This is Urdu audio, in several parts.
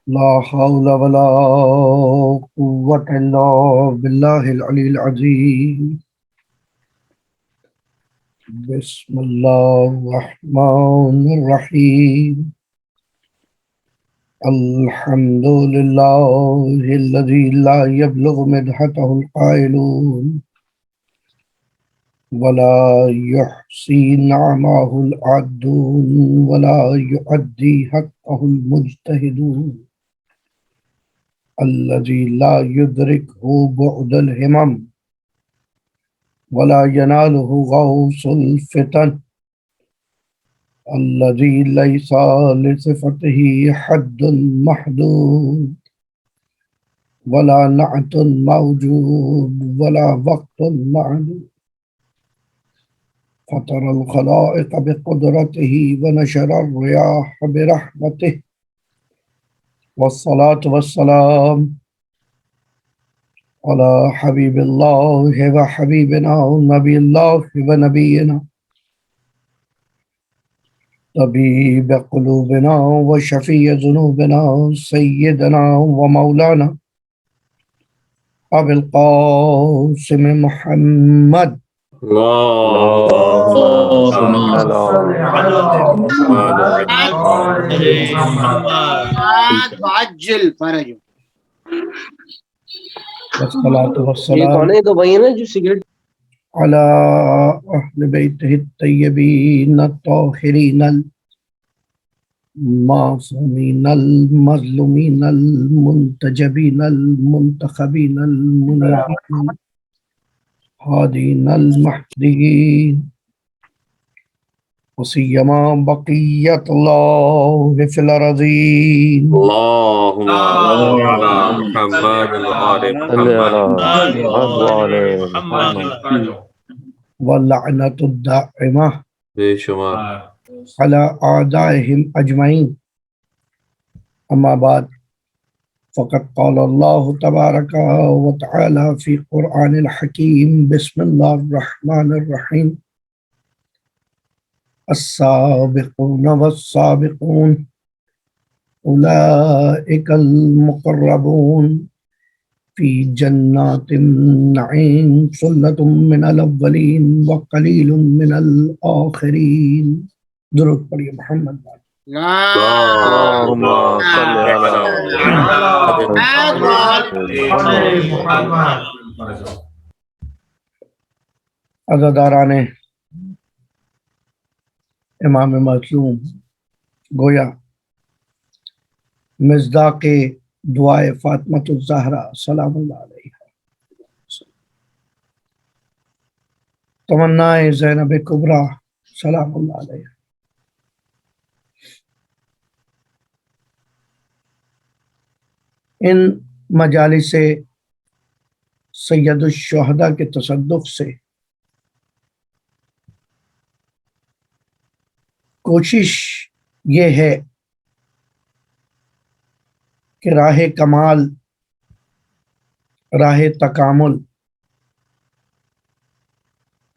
لا حول ولا قوة إلا بالله العلي العظيم. بسم الله الرحمن الرحيم. الحمد لله الذي لا يبلغ مدحته القائلون ولا يحصي نعمه العادون ولا يؤدي حقه المجتهدون الذي لا يدركه بعد الهمم ولا يناله غوص الفتن الذي ليس لصفته حد محدود ولا نعت موجود ولا وقت معدود فطر الخلائق بقدرته ونشر الرياح برحمته والصلاة والسلام على حبيب الله وحبيبنا ونبي الله ونبينا طبيب قلوبنا وشفيع ذنوبنا سيدنا ومولانا أبي القاسم محمد اللهم صل على محمد وعجل فرجه. والصلاة یہ والسلام کون ہے؟ تو بھائی ہے نا جو سگریٹ على أهل بيته الطيبين الطاهرين المعصومين المظلومين المنتجبين المنتخبين المنيبين هادين المهديين وسيما بقية الله في الأرضين. اللهم على محمد وآل صلی محمد اللہ علیہ واللعنة الدائمة بے شمار على أعدائهم أجمعين. أما بعد فقد قال الله تبارك وتعالى في قرآن الحكيم بسم الله الرحمن الرحيم السابقون والسابقون أولئك المقربون في جنات النعيم ثلة من الأولين وقليل من الآخرين. درود پڑھیے محمد. اللہم صلی علی عزاداران امام معصوم، گویا مصداق دعائے فاطمۃ الزہرا سلام اللہ علیہ، تمنائے زینب کبریٰ سلام اللہ علیہ، ان مجالس سید الشہداء کے تصدق سے کوشش یہ ہے کہ راہ کمال، راہ تکامل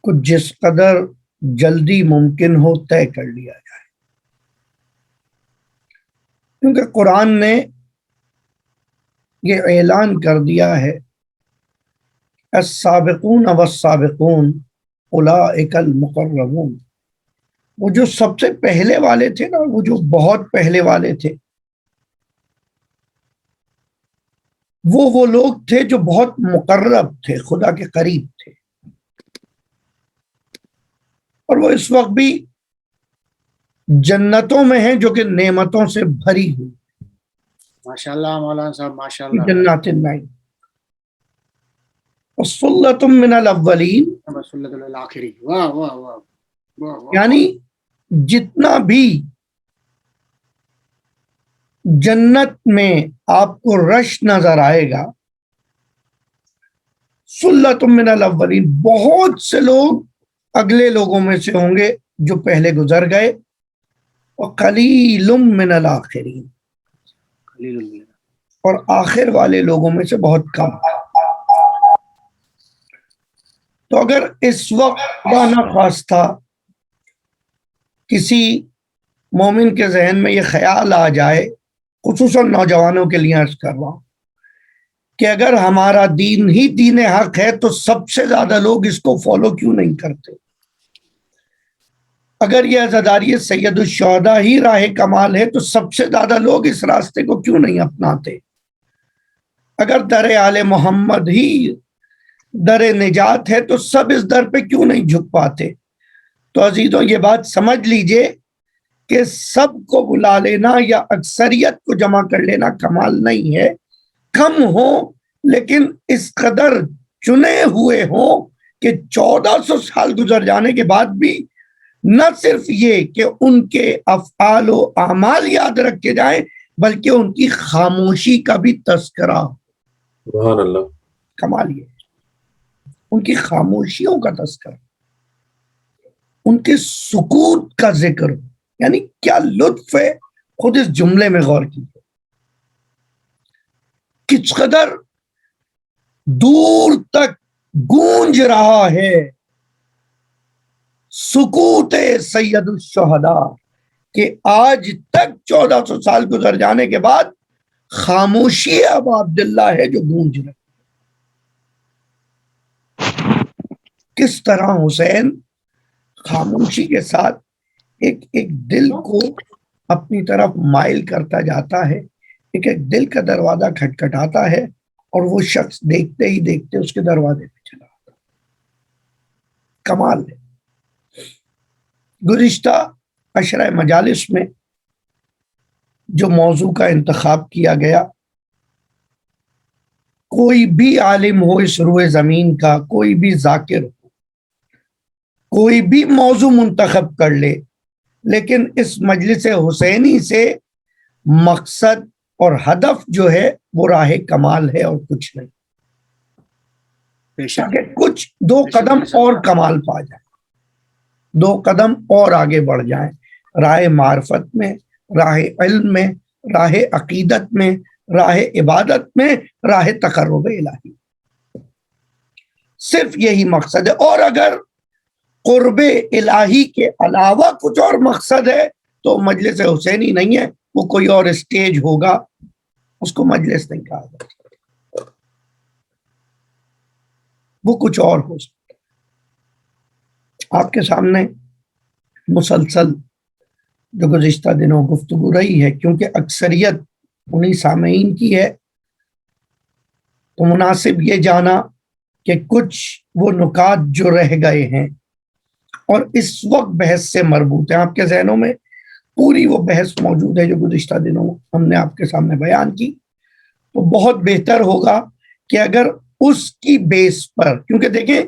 کو جس قدر جلدی ممکن ہو طے کر لیا جائے، کیونکہ قرآن نے یہ اعلان کر دیا ہے السابقون والسابقون اولئک المقربون. وہ جو سب سے پہلے والے تھے نا، وہ جو بہت پہلے والے تھے، وہ لوگ تھے جو بہت مقرب تھے، خدا کے قریب تھے، اور وہ اس وقت بھی جنتوں میں ہیں جو کہ نعمتوں سے بھری ہوئی. ماشاءاللہ مولانا صاحب ماشاءاللہ. جنات النعیم وسلۃ من الاولین، سلۃ الاخرین. واہ واہ واہ واہ. یعنی جتنا بھی جنت میں آپ کو رش نظر آئے گا، سلۃ من الاولین، بہت سے لوگ اگلے لوگوں میں سے ہوں گے جو پہلے گزر گئے، وقلیل من الاخرین، اور آخر والے لوگوں میں سے بہت کم. تو اگر اس وقت خدا نخواستہ کسی مومن کے ذہن میں یہ خیال آ جائے خصوصاً نوجوانوں کے لیے عرض کر رہا ہوں کہ اگر ہمارا دین ہی دین حق ہے تو سب سے زیادہ لوگ اس کو فالو کیوں نہیں کرتے؟ اگر یہ عزاداری سید الشہداء ہی راہ کمال ہے تو سب سے زیادہ لوگ اس راستے کو کیوں نہیں اپناتے؟ اگر در آل محمد ہی در نجات ہے تو سب اس در پہ کیوں نہیں جھک پاتے؟ تو عزیزوں یہ بات سمجھ لیجئے کہ سب کو بلا لینا یا اکثریت کو جمع کر لینا کمال نہیں ہے، کم ہو لیکن اس قدر چنے ہوئے ہوں کہ 1400 سال گزر جانے کے بعد بھی نہ صرف یہ کہ ان کے افعال و اعمال یاد رکھے جائیں بلکہ ان کی خاموشی کا بھی تذکرہ ہو۔ سبحان اللہ۔ کمال یہ ان کی خاموشیوں کا تذکرہ، ان کے سکوت کا ذکر، یعنی کیا لطف ہے، خود اس جملے میں غور کیجیے، کس قدر دور تک گونج رہا ہے سکوت سید الشہداء کہ آج تک 1400 سال گزر جانے کے بعد خاموشی ابا عبداللہ ہے جو گونج رہی۔ کس طرح حسین خاموشی کے ساتھ ایک دل کو اپنی طرف مائل کرتا جاتا ہے، ایک دل کا دروازہ کھٹکھٹاتا ہے اور وہ شخص دیکھتے ہی دیکھتے اس کے دروازے پہ چلا آتا۔ کمال ہے۔ گزشتہ عشرہ مجالس میں جو موضوع کا انتخاب کیا گیا، کوئی بھی عالم ہو اس روئے زمین کا، کوئی بھی ذاکر ہو، کوئی بھی موضوع منتخب کر لے، لیکن اس مجلس حسینی سے مقصد اور ہدف جو ہے وہ راہ کمال ہے اور کچھ نہیں، تاکہ کچھ دو قدم اور کمال پا جائیں، دو قدم اور آگے بڑھ جائیں، راہ معرفت میں، راہ علم میں، راہ عقیدت میں، راہ عبادت میں، راہ تقرب الہی۔ صرف یہی مقصد ہے، اور اگر قرب الہی کے علاوہ کچھ اور مقصد ہے تو مجلس حسینی نہیں ہے، وہ کوئی اور اسٹیج ہوگا، اس کو مجلس نہیں کہا جاتا، وہ کچھ اور ہو سکتا۔ آپ کے سامنے مسلسل جو گزشتہ دنوں گفتگو رہی ہے، کیونکہ اکثریت انہی سامعین کی ہے تو مناسب یہ جانا کہ کچھ وہ نکات جو رہ گئے ہیں اور اس وقت بحث سے مربوط ہیں، آپ کے ذہنوں میں پوری وہ بحث موجود ہے جو گزشتہ دنوں ہم نے آپ کے سامنے بیان کی، تو بہت بہتر ہوگا کہ اگر اس کی بیس پر، کیونکہ دیکھیں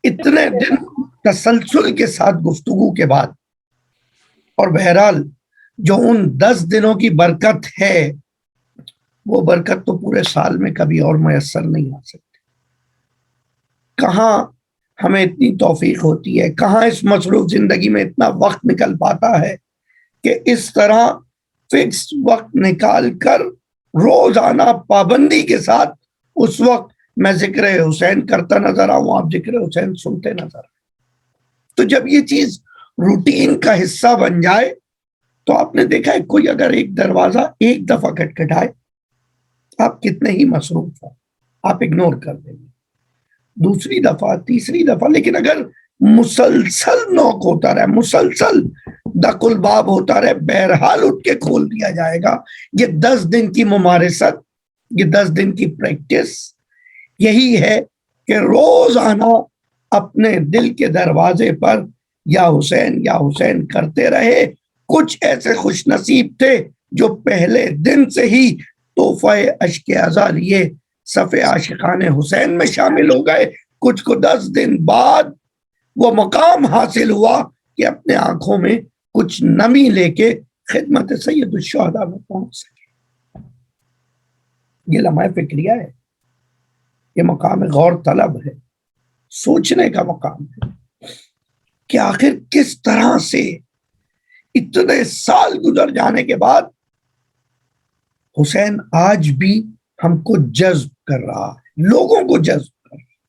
اتنے دن تسلسل کے ساتھ گفتگو کے بعد، اور بہرحال جو ان 10 دنوں کی برکت ہے وہ برکت تو پورے سال میں کبھی اور میسر نہیں آ سکتی۔ کہاں ہمیں اتنی توفیق ہوتی ہے، کہاں اس مصروف زندگی میں اتنا وقت نکل پاتا ہے کہ اس طرح فکس وقت نکال کر روزانہ پابندی کے ساتھ اس وقت میں ذکر حسین کرتا نظر آؤں، آپ ذکر حسین سنتے نظر آئیں۔ تو جب یہ چیز روٹین کا حصہ بن جائے تو آپ نے دیکھا ہے کوئی اگر ایک دروازہ ایک دفعہ کھٹکھٹائے، آپ کتنے ہی مصروف ہوں آپ اگنور کر دیں گے، دوسری دفعہ، تیسری دفعہ، لیکن اگر مسلسل نوک ہوتا رہے، مسلسل دق الباب ہوتا رہے، بہرحال اٹھ کے کھول دیا جائے گا۔ یہ 10 دن کی ممارست، یہ 10 دن کی پریکٹس یہی ہے کہ روزانہ اپنے دل کے دروازے پر یا حسین کرتے رہے۔ کچھ ایسے خوش نصیب تھے جو پہلے دن سے ہی تحفہ اشک ازا لیے صف عاشقان حسین میں شامل ہو گئے، کچھ کو 10 دن بعد وہ مقام حاصل ہوا کہ اپنے آنکھوں میں کچھ نمی لے کے خدمت سید الشہداء میں پہنچ سکے۔ یہ لمحہ فکریہ ہے، یہ مقام غور طلب ہے، سوچنے کا مقام ہے کہ آخر کس طرح سے اتنے سال گزر جانے کے بعد حسین آج بھی ہم کو جذب کر رہا ہے، لوگوں کو جذب کر رہا ہے،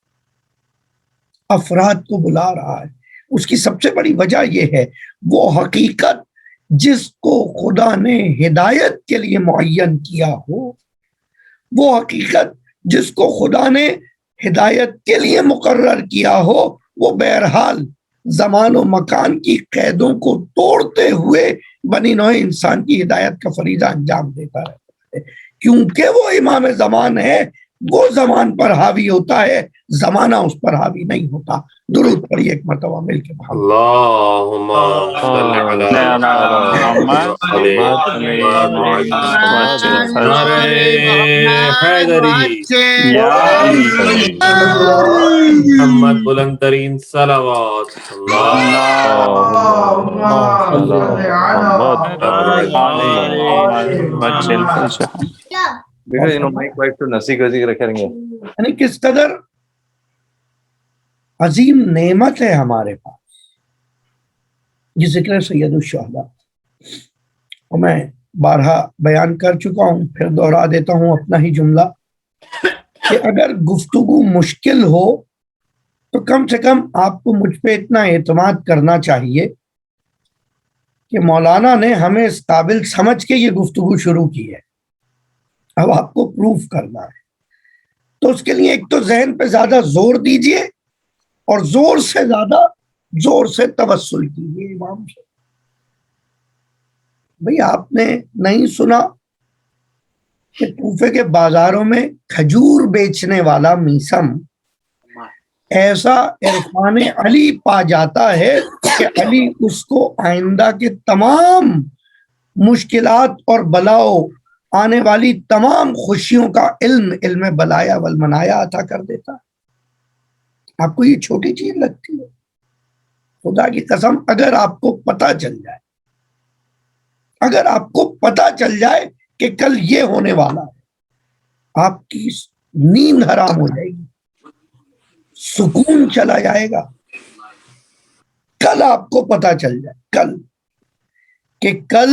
افراد کو بلا رہا ہے۔ اس کی سب سے بڑی وجہ یہ ہے وہ حقیقت جس کو خدا نے ہدایت کے لیے معین کیا ہو، وہ حقیقت جس کو خدا نے ہدایت کے لیے مقرر کیا ہو، وہ بہرحال زمان و مکان کی قیدوں کو توڑتے ہوئے بنی نوع انسان کی ہدایت کا فریضہ انجام دیتا رہتا ہے، کیونکہ وہ امام زمان ہے، وہ زمان پر حاوی ہوتا ہے، زمانہ اس پر حاوی نہیں ہوتا۔ درود پڑھیے ایک مرتبہ مل کے محمد۔ اللهم صل على محمد محمد بلند ترین صلوات۔ یعنی کس قدر عظیم نعمت ہے ہمارے پاس یہ ذکر سید الشہداء، اور میں بارہا بیان کر چکا ہوں، پھر دوہرا دیتا ہوں اپنا ہی جملہ کہ اگر گفتگو مشکل ہو تو کم سے کم آپ کو مجھ پہ اتنا اعتماد کرنا چاہیے کہ مولانا نے ہمیں اس قابل سمجھ کے یہ گفتگو شروع کی ہے، اب آپ کو پروف کرنا ہے، تو اس کے لیے ایک تو ذہن پہ زیادہ زور دیجئے اور زور سے زیادہ زور سے توسل کیجیے امام سے۔ بھئی آپ نے نہیں سنا کہ کوفے کے بازاروں میں کھجور بیچنے والا میسم ایسا عرفان علی پا جاتا ہے کہ علی اس کو آئندہ کے تمام مشکلات اور بلاؤ آنے والی تمام خوشیوں کا علم بلایا والمنایا عطا کر دیتا ہے۔ آپ کو یہ چھوٹی چیز لگتی ہے؟ خدا کی قسم اگر آپ کو پتہ چل جائے، اگر آپ کو پتہ چل جائے کہ کل یہ ہونے والا ہے، آپ کی نیند حرام ہو جائے گی، سکون چلا جائے گا۔ کل آپ کو پتہ چل جائے کل کہ کل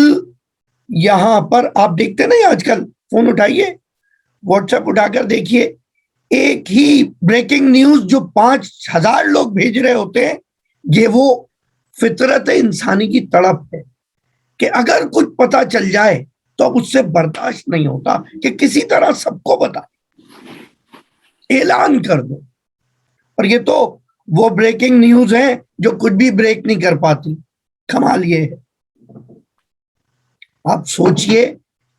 یہاں پر آپ دیکھتے نہیں، آج کل فون اٹھائیے، واٹس ایپ اٹھا کر دیکھیے، ایک ہی بریکنگ نیوز جو 5000 لوگ بھیج رہے ہوتے ہیں، یہ وہ فطرت انسانی کی تڑپ ہے کہ اگر کچھ پتہ چل جائے تو اب اس سے برداشت نہیں ہوتا کہ کسی طرح سب کو بتا اعلان کر دو۔ اور یہ تو وہ بریکنگ نیوز ہیں جو کچھ بھی بریک نہیں کر پاتی۔ کمال یہ ہے، آپ سوچئے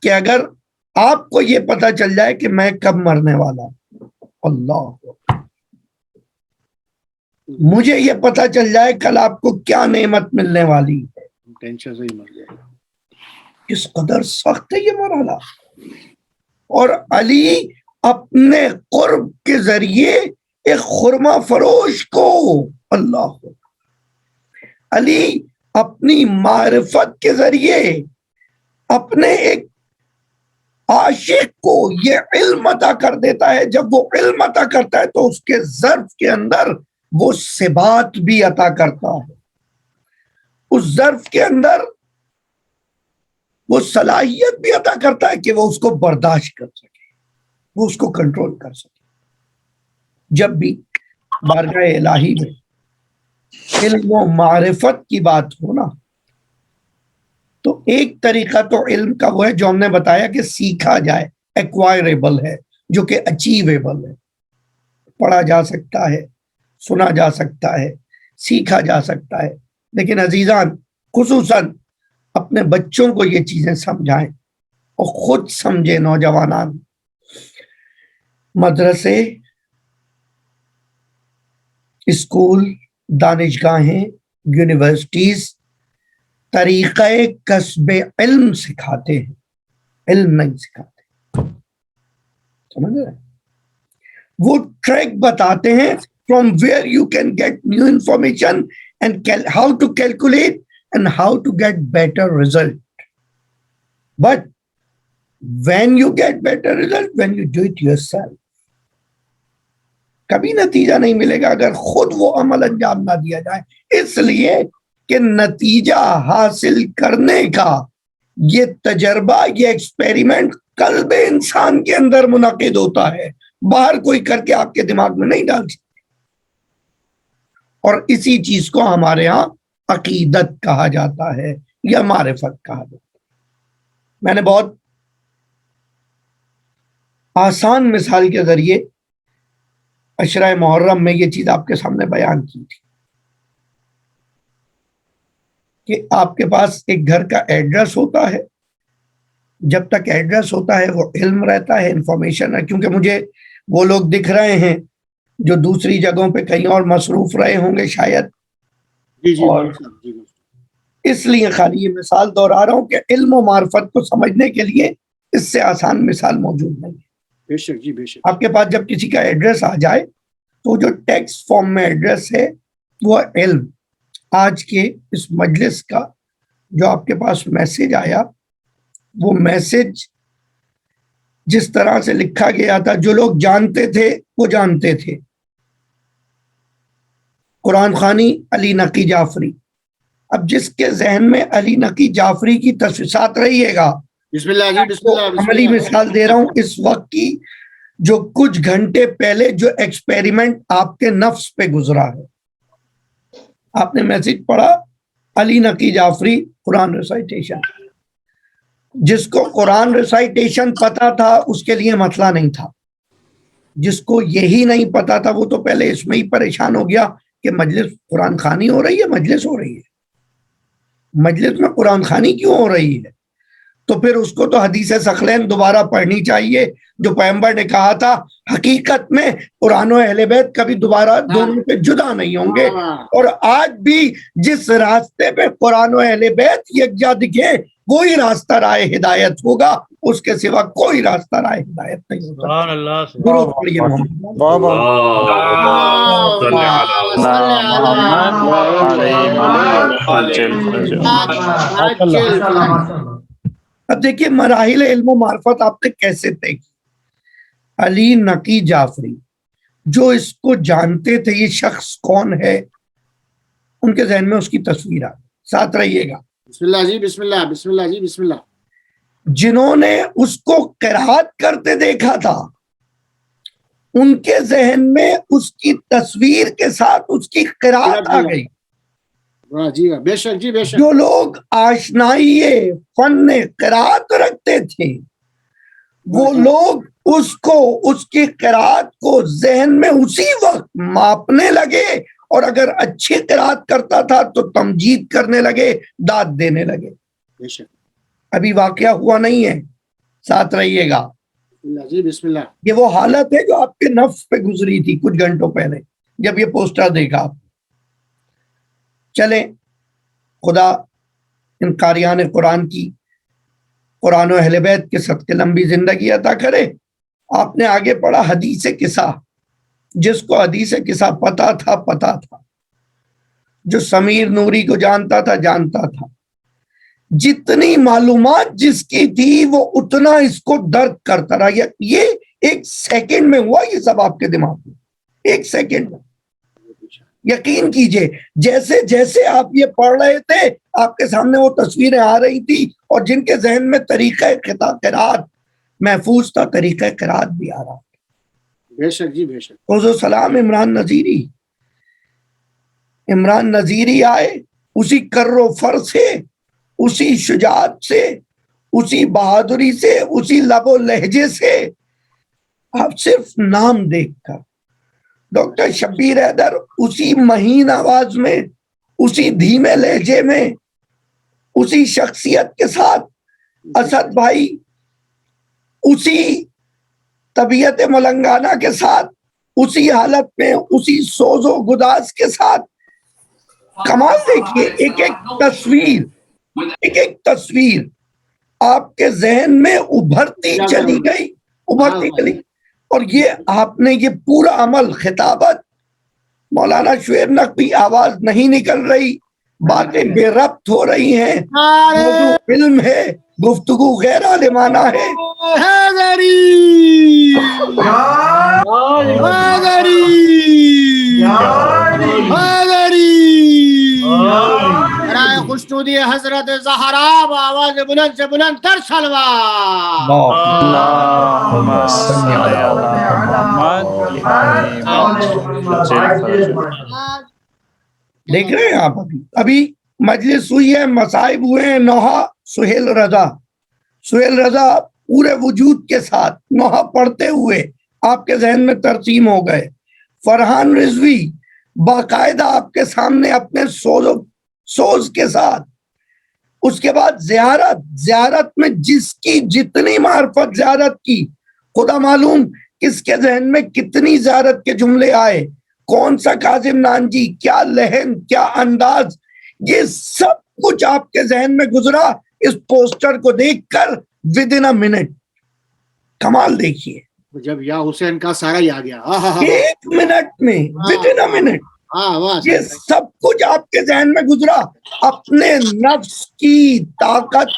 کہ اگر آپ کو یہ پتہ چل جائے کہ میں کب مرنے والا ہوں، اللہ، مجھے یہ پتہ چل جائے کل آپ کو کیا نعمت ملنے والی ہے، ٹینشن سے ہی مر جائے گا۔ کس قدر سخت ہے یہ مرحلہ۔ اور علی اپنے قرب کے ذریعے ایک خرما فروش کو، اللہ، علی اپنی معرفت کے ذریعے اپنے ایک عاشق کو یہ علم عطا کر دیتا ہے۔ جب وہ علم عطا کرتا ہے تو اس کے ظرف کے اندر وہ ثبات بھی عطا کرتا ہے، اس ظرف کے اندر وہ صلاحیت بھی عطا کرتا ہے کہ وہ اس کو برداشت کر سکے، وہ اس کو کنٹرول کر سکے۔ جب بھی بارگاہ الہی میں علم و معرفت کی بات ہونا تو ایک طریقہ تو علم کا وہ ہے جو ہم نے بتایا کہ سیکھا جائے، ایکوائریبل ہے، جو کہ اچیویبل ہے، پڑھا جا سکتا ہے، سنا جا سکتا ہے، سیکھا جا سکتا ہے۔ لیکن عزیزان، خصوصاً اپنے بچوں کو یہ چیزیں سمجھائیں اور خود سمجھے۔ نوجوانان، مدرسے، اسکول، دانشگاہیں، یونیورسٹیز طریقہ کسب علم سکھاتے ہیں، علم نہیں سکھاتے، سمجھ رہے ہیں؟ وہ ٹریک بتاتے ہیں from where you can get new information and how to calculate and how to get better result. But when you get better result, when you do it yourself. کبھی نتیجہ نہیں ملے گا اگر خود وہ عمل انجام نہ دیا جائے، اس لیے کہ نتیجہ حاصل کرنے کا یہ تجربہ، یہ ایکسپیریمنٹ قلب انسان کے اندر منعقد ہوتا ہے، باہر کوئی کر کے آپ کے دماغ میں نہیں ڈال سکتے۔ اور اسی چیز کو ہمارے ہاں عقیدت کہا جاتا ہے یا معرفت کہا جاتا ہے۔ میں نے بہت آسان مثال کے ذریعے عشرہ محرم میں یہ چیز آپ کے سامنے بیان کی تھی کہ آپ کے پاس ایک گھر کا ایڈریس ہوتا ہے، جب تک ایڈریس ہوتا ہے وہ علم رہتا ہے، انفارمیشن ہے، کیونکہ مجھے وہ لوگ دکھ رہے ہیں جو دوسری جگہوں پہ کہیں اور مصروف رہے ہوں گے شاید، اور اس لیے خالی یہ مثال دہرا رہا ہوں کہ علم و معرفت کو سمجھنے کے لیے اس سے آسان مثال موجود نہیں ہے۔ بے شک جی، بے شک۔ آپ کے پاس جب کسی کا ایڈریس آ جائے تو جو ٹیکسٹ فارم میں ایڈریس ہے وہ علم۔ آج کے اس مجلس کا جو آپ کے پاس میسج آیا، وہ میسج جس طرح سے لکھا گیا تھا، جو لوگ جانتے تھے وہ جانتے تھے۔ قرآن خوانی علی نقی جعفری، اب جس کے ذہن میں علی نقی جعفری کی تصویرات رہیے گا، بسم اللہ جی، بسم اللہ، بسم عملی اللہ۔ مثال دے رہا ہوں اس وقت کی، جو کچھ گھنٹے پہلے جو ایکسپیریمنٹ آپ کے نفس پہ گزرا ہے۔ آپ نے میسج پڑھا علی نقی جعفری قرآن ریسائٹیشن، جس کو قرآن ریسائٹیشن پتا تھا اس کے لیے مسئلہ نہیں تھا، جس کو یہی نہیں پتا تھا وہ تو پہلے اس میں ہی پریشان ہو گیا کہ مجلس قرآن خوانی ہو رہی ہے، مجلس ہو رہی ہے، مجلس میں قرآن خوانی کیوں ہو رہی ہے؟ تو پھر اس کو تو حدیث ثقلین دوبارہ پڑھنی چاہیے، جو پیغمبر نے کہا تھا حقیقت میں قرآن و اہل بیت کبھی دوبارہ دونوں پہ جدا نہیں ہوں گے۔ اور آج بھی جس راستے پہ قرآن و اہل بیت یکجا دکھے وہی راستہ راہ ہدایت ہوگا، اس کے سوا کوئی راستہ راہ ہدایت نہیں ہوگا۔ سبحان اللہ، درود پڑھیے محمد۔ اب دیکھیے مراحل علم و معرفت آپ نے کیسے طے کی۔ علی نقی جعفری جو اس کو جانتے تھے یہ شخص کون ہے، ان کے ذہن میں اس کی تصویر آ، ساتھ رہیے گا۔ بسم اللہ جی، بسم اللہ، بسم اللہ جی، بسم اللہ۔ جنہوں نے اس کو قرات کرتے دیکھا تھا ان کے ذہن میں اس کی تصویر کے ساتھ اس کی قرات آ گئی۔ واہ جی، بے شک جی، بے شک۔ جو لوگ آشنائی فن قرات رکھتے تھے وہ لوگ اس کو، اس کی قرات کو ذہن میں اسی وقت ماپنے لگے، اور اگر اچھی قرات کرتا تھا تو تمجید کرنے لگے، داد دینے لگے۔ بے شک۔ ابھی واقعہ ہوا نہیں ہے، ساتھ رہیے گا۔ بسم اللہ جی، بسم اللہ۔ یہ وہ حالت ہے جو آپ کے نفس پہ گزری تھی کچھ گھنٹوں پہلے جب یہ پوسٹر دیکھا آپ۔ چلیں، خدا ان قاریان قرآن کی، قرآن و اہل بیت کے صدقے لمبی زندگی عطا کرے۔ آپ نے آگے پڑھا حدیث قصہ، جس کو حدیث قصہ پتا تھا، جو سمیر نوری کو جانتا تھا، جتنی معلومات جس کی تھی وہ اتنا اس کو درد کرتا رہا۔ یہ ایک سیکنڈ میں ہوا، یہ سب آپ کے دماغ میں ایک سیکنڈ میں۔ یقین کیجئے جیسے جیسے آپ یہ پڑھ رہے تھے آپ کے سامنے وہ تصویریں آ رہی تھی، اور جن کے ذہن میں طریقہ قرات محفوظ تھا، طریقہ قرات بھی آ رہا۔ بے شک جی، بے شک۔ روز سلام عمران نذیری آئے، اسی کر و فر سے، اسی شجاعت سے، اسی بہادری سے، اسی لب و لہجے سے، آپ صرف نام دیکھ کر ڈاکٹر شبیر حیدر اسی مہین آواز میں، اسی دھیمے لہجے میں، اسی شخصیت کے ساتھ، اسد بھائی اسی طبیعت ملنگانہ کے ساتھ، اسی حالت میں، اسی سوز و گداز کے ساتھ۔ کمال دیکھیے، ایک ایک تصویر آپ کے ذہن میں ابھرتی چلی گئی، اور یہ آپ نے یہ پورا عمل، خطابت مولانا شعیب نقوی، آواز نہیں نکل رہی، باتیں بے ربط ہو رہی ہیں، موضوع علم ہے، گفتگو غیر عالمانہ ہے۔ خوشنودی حضرت زہرا، آواز بلند سے بلند تر صلوات۔ دیکھ رہے ہیں آپ، ابھی مجلس ہوئی ہے، مصائب ہوئے ہیں. نوحہ سہیل رضا پورے وجود کے ساتھ نوحہ پڑھتے ہوئے آپ کے ذہن میں ترسیم ہو گئے. فرحان رضوی باقاعدہ آپ کے سامنے اپنے سوز کے ساتھ. اس کے بعد زیارت میں جس کی جتنی معرفت زیارت کی، خدا معلوم کس کے ذہن میں کتنی زیارت کے جملے آئے، کون سا کاظم نانجی، کیا لہن، کیا انداز، یہ سب کچھ آپ کے ذہن میں گزرا اس پوسٹر کو دیکھ کر ودن اے منٹ. کمال دیکھیے، جب یا حسین کا سارا ہی آ گیا. 1 منٹ میں، ودن اے منٹ یہ سب کچھ آپ کے ذہن میں گزرا. اپنے نفس کی طاقت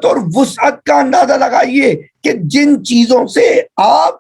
اور وسعت کا اندازہ لگائیے کہ جن چیزوں سے آپ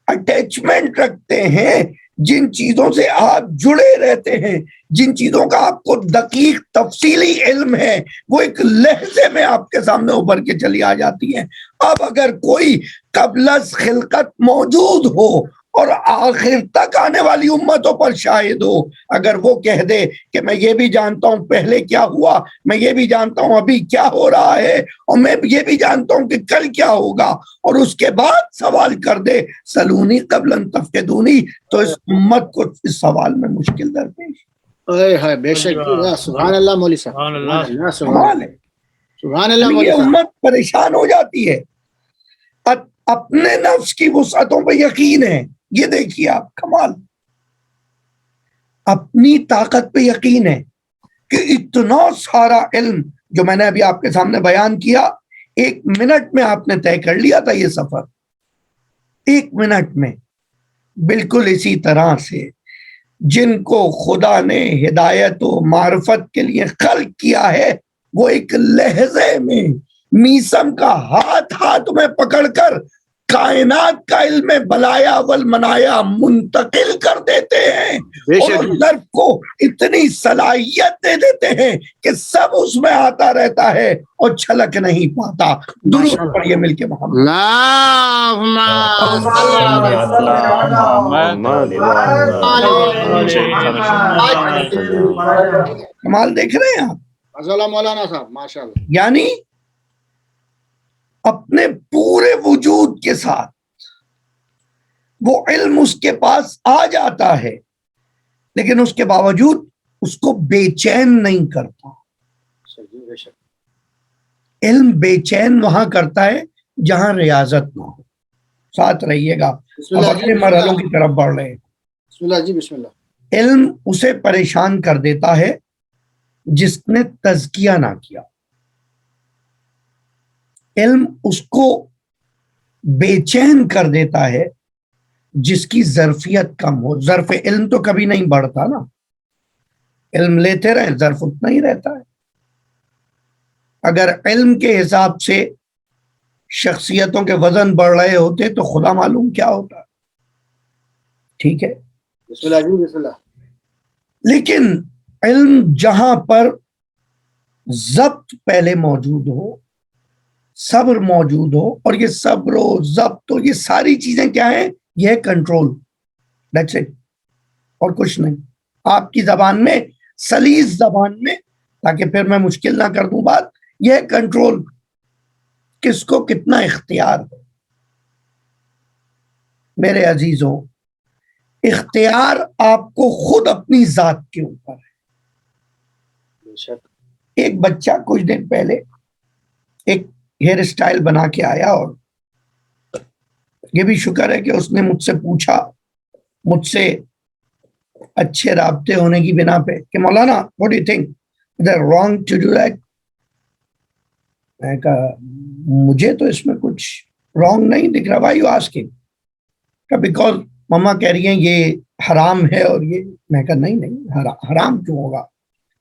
اٹیچمنٹ رکھتے ہیں، جن چیزوں سے آپ جڑے رہتے ہیں، جن چیزوں کا آپ کو دقیق تفصیلی علم ہے، وہ ایک لحظے میں آپ کے سامنے ابھر کے چلی آ جاتی ہیں. اب اگر کوئی قبل از خلقت موجود ہو اور آخر تک آنے والی امتوں پر شاہد ہو، اگر وہ کہہ دے کہ میں یہ بھی جانتا ہوں پہلے کیا ہوا، میں یہ بھی جانتا ہوں ابھی کیا ہو رہا ہے، اور میں یہ بھی جانتا ہوں کہ کل کیا ہوگا، اور اس کے بعد سوال کر دے سلونی قبل ان تفقدونی، تو اس امت کو اس سوال میں مشکل درپیش. بے شک. سبحان اللہ مولوی صاحب، کمال ہے. سبحان اللہ مولوی یہ صاحب. امت پریشان ہو جاتی ہے. اپنے نفس کی وسعتوں پہ یقین ہے. یہ دیکھیے آپ، کمال. اپنی طاقت پہ یقین ہے کہ اتنا سارا علم جو میں نے ابھی آپ کے سامنے بیان کیا، 1 منٹ میں آپ نے طے کر لیا تھا یہ سفر. 1 منٹ میں. بالکل اسی طرح سے جن کو خدا نے ہدایت و معرفت کے لیے خلق کیا ہے، وہ ایک لہجے میں میسم کا ہاتھ میں پکڑ کر کائنات کا علم بلایا والمنایا منتقل کر دیتے ہیں، اور ظرف کو اتنی صلاحیت دے دیتے ہیں کہ سب اس میں آتا رہتا ہے اور چھلک نہیں پاتا. درود پڑھیے مل کے محمد. کمال دیکھ رہے ہیں آپ. مولانا صاحب ماشاء اللہ. یعنی اپنے پورے وجود کے ساتھ وہ علم اس کے پاس آ جاتا ہے، لیکن اس کے باوجود اس کو بے چین نہیں کرتا. علم بے چین وہاں کرتا ہے جہاں ریاضت نہ ہو. ساتھ رہیے گا، اب اگلے مرحلوں کی طرف بڑھ رہے ہیں. بسم اللہ جی، بسم اللہ. علم اسے پریشان کر دیتا ہے جس نے تزکیہ نہ کیا. علم اس کو بے چین کر دیتا ہے جس کی ظرفیت کم ہو. ظرف علم تو کبھی نہیں بڑھتا نا، علم لیتے رہیں ظرف اتنا ہی رہتا ہے. اگر علم کے حساب سے شخصیتوں کے وزن بڑھ رہے ہوتے تو خدا معلوم کیا ہوتا. ٹھیک ہے، بسم اللہ جی، بسم اللہ. لیکن علم جہاں پر ضبط پہلے موجود ہو، صبر موجود ہو، اور یہ صبر و ضبط و یہ ساری چیزیں کیا ہیں؟ یہ ہے کنٹرول. دیٹس اٹ، اور کچھ نہیں. آپ کی زبان میں، سلیس زبان میں، تاکہ پھر میں مشکل نہ کر دوں بات، یہ ہے کنٹرول. کس کو کتنا اختیار ہے. میرے عزیزوں، اختیار آپ کو خود اپنی ذات کے اوپر ہے. ایک بچہ کچھ دن پہلے ایک ہیئر اسٹائل بنا کے آیا، اور یہ بھی شکر ہے کہ اس نے مجھ سے پوچھا، مجھ سے اچھے رابطے ہونے کی بنا پہ، کہ مولانا what do you think? Is it wrong to do that? میں کہا مجھے تو اس میں کچھ رانگ نہیں دکھ رہا. Why you asking? بیکاز مما کہہ رہی ہیں یہ حرام ہے، اور یہ. میں کہا نہیں حرام کیوں ہوگا؟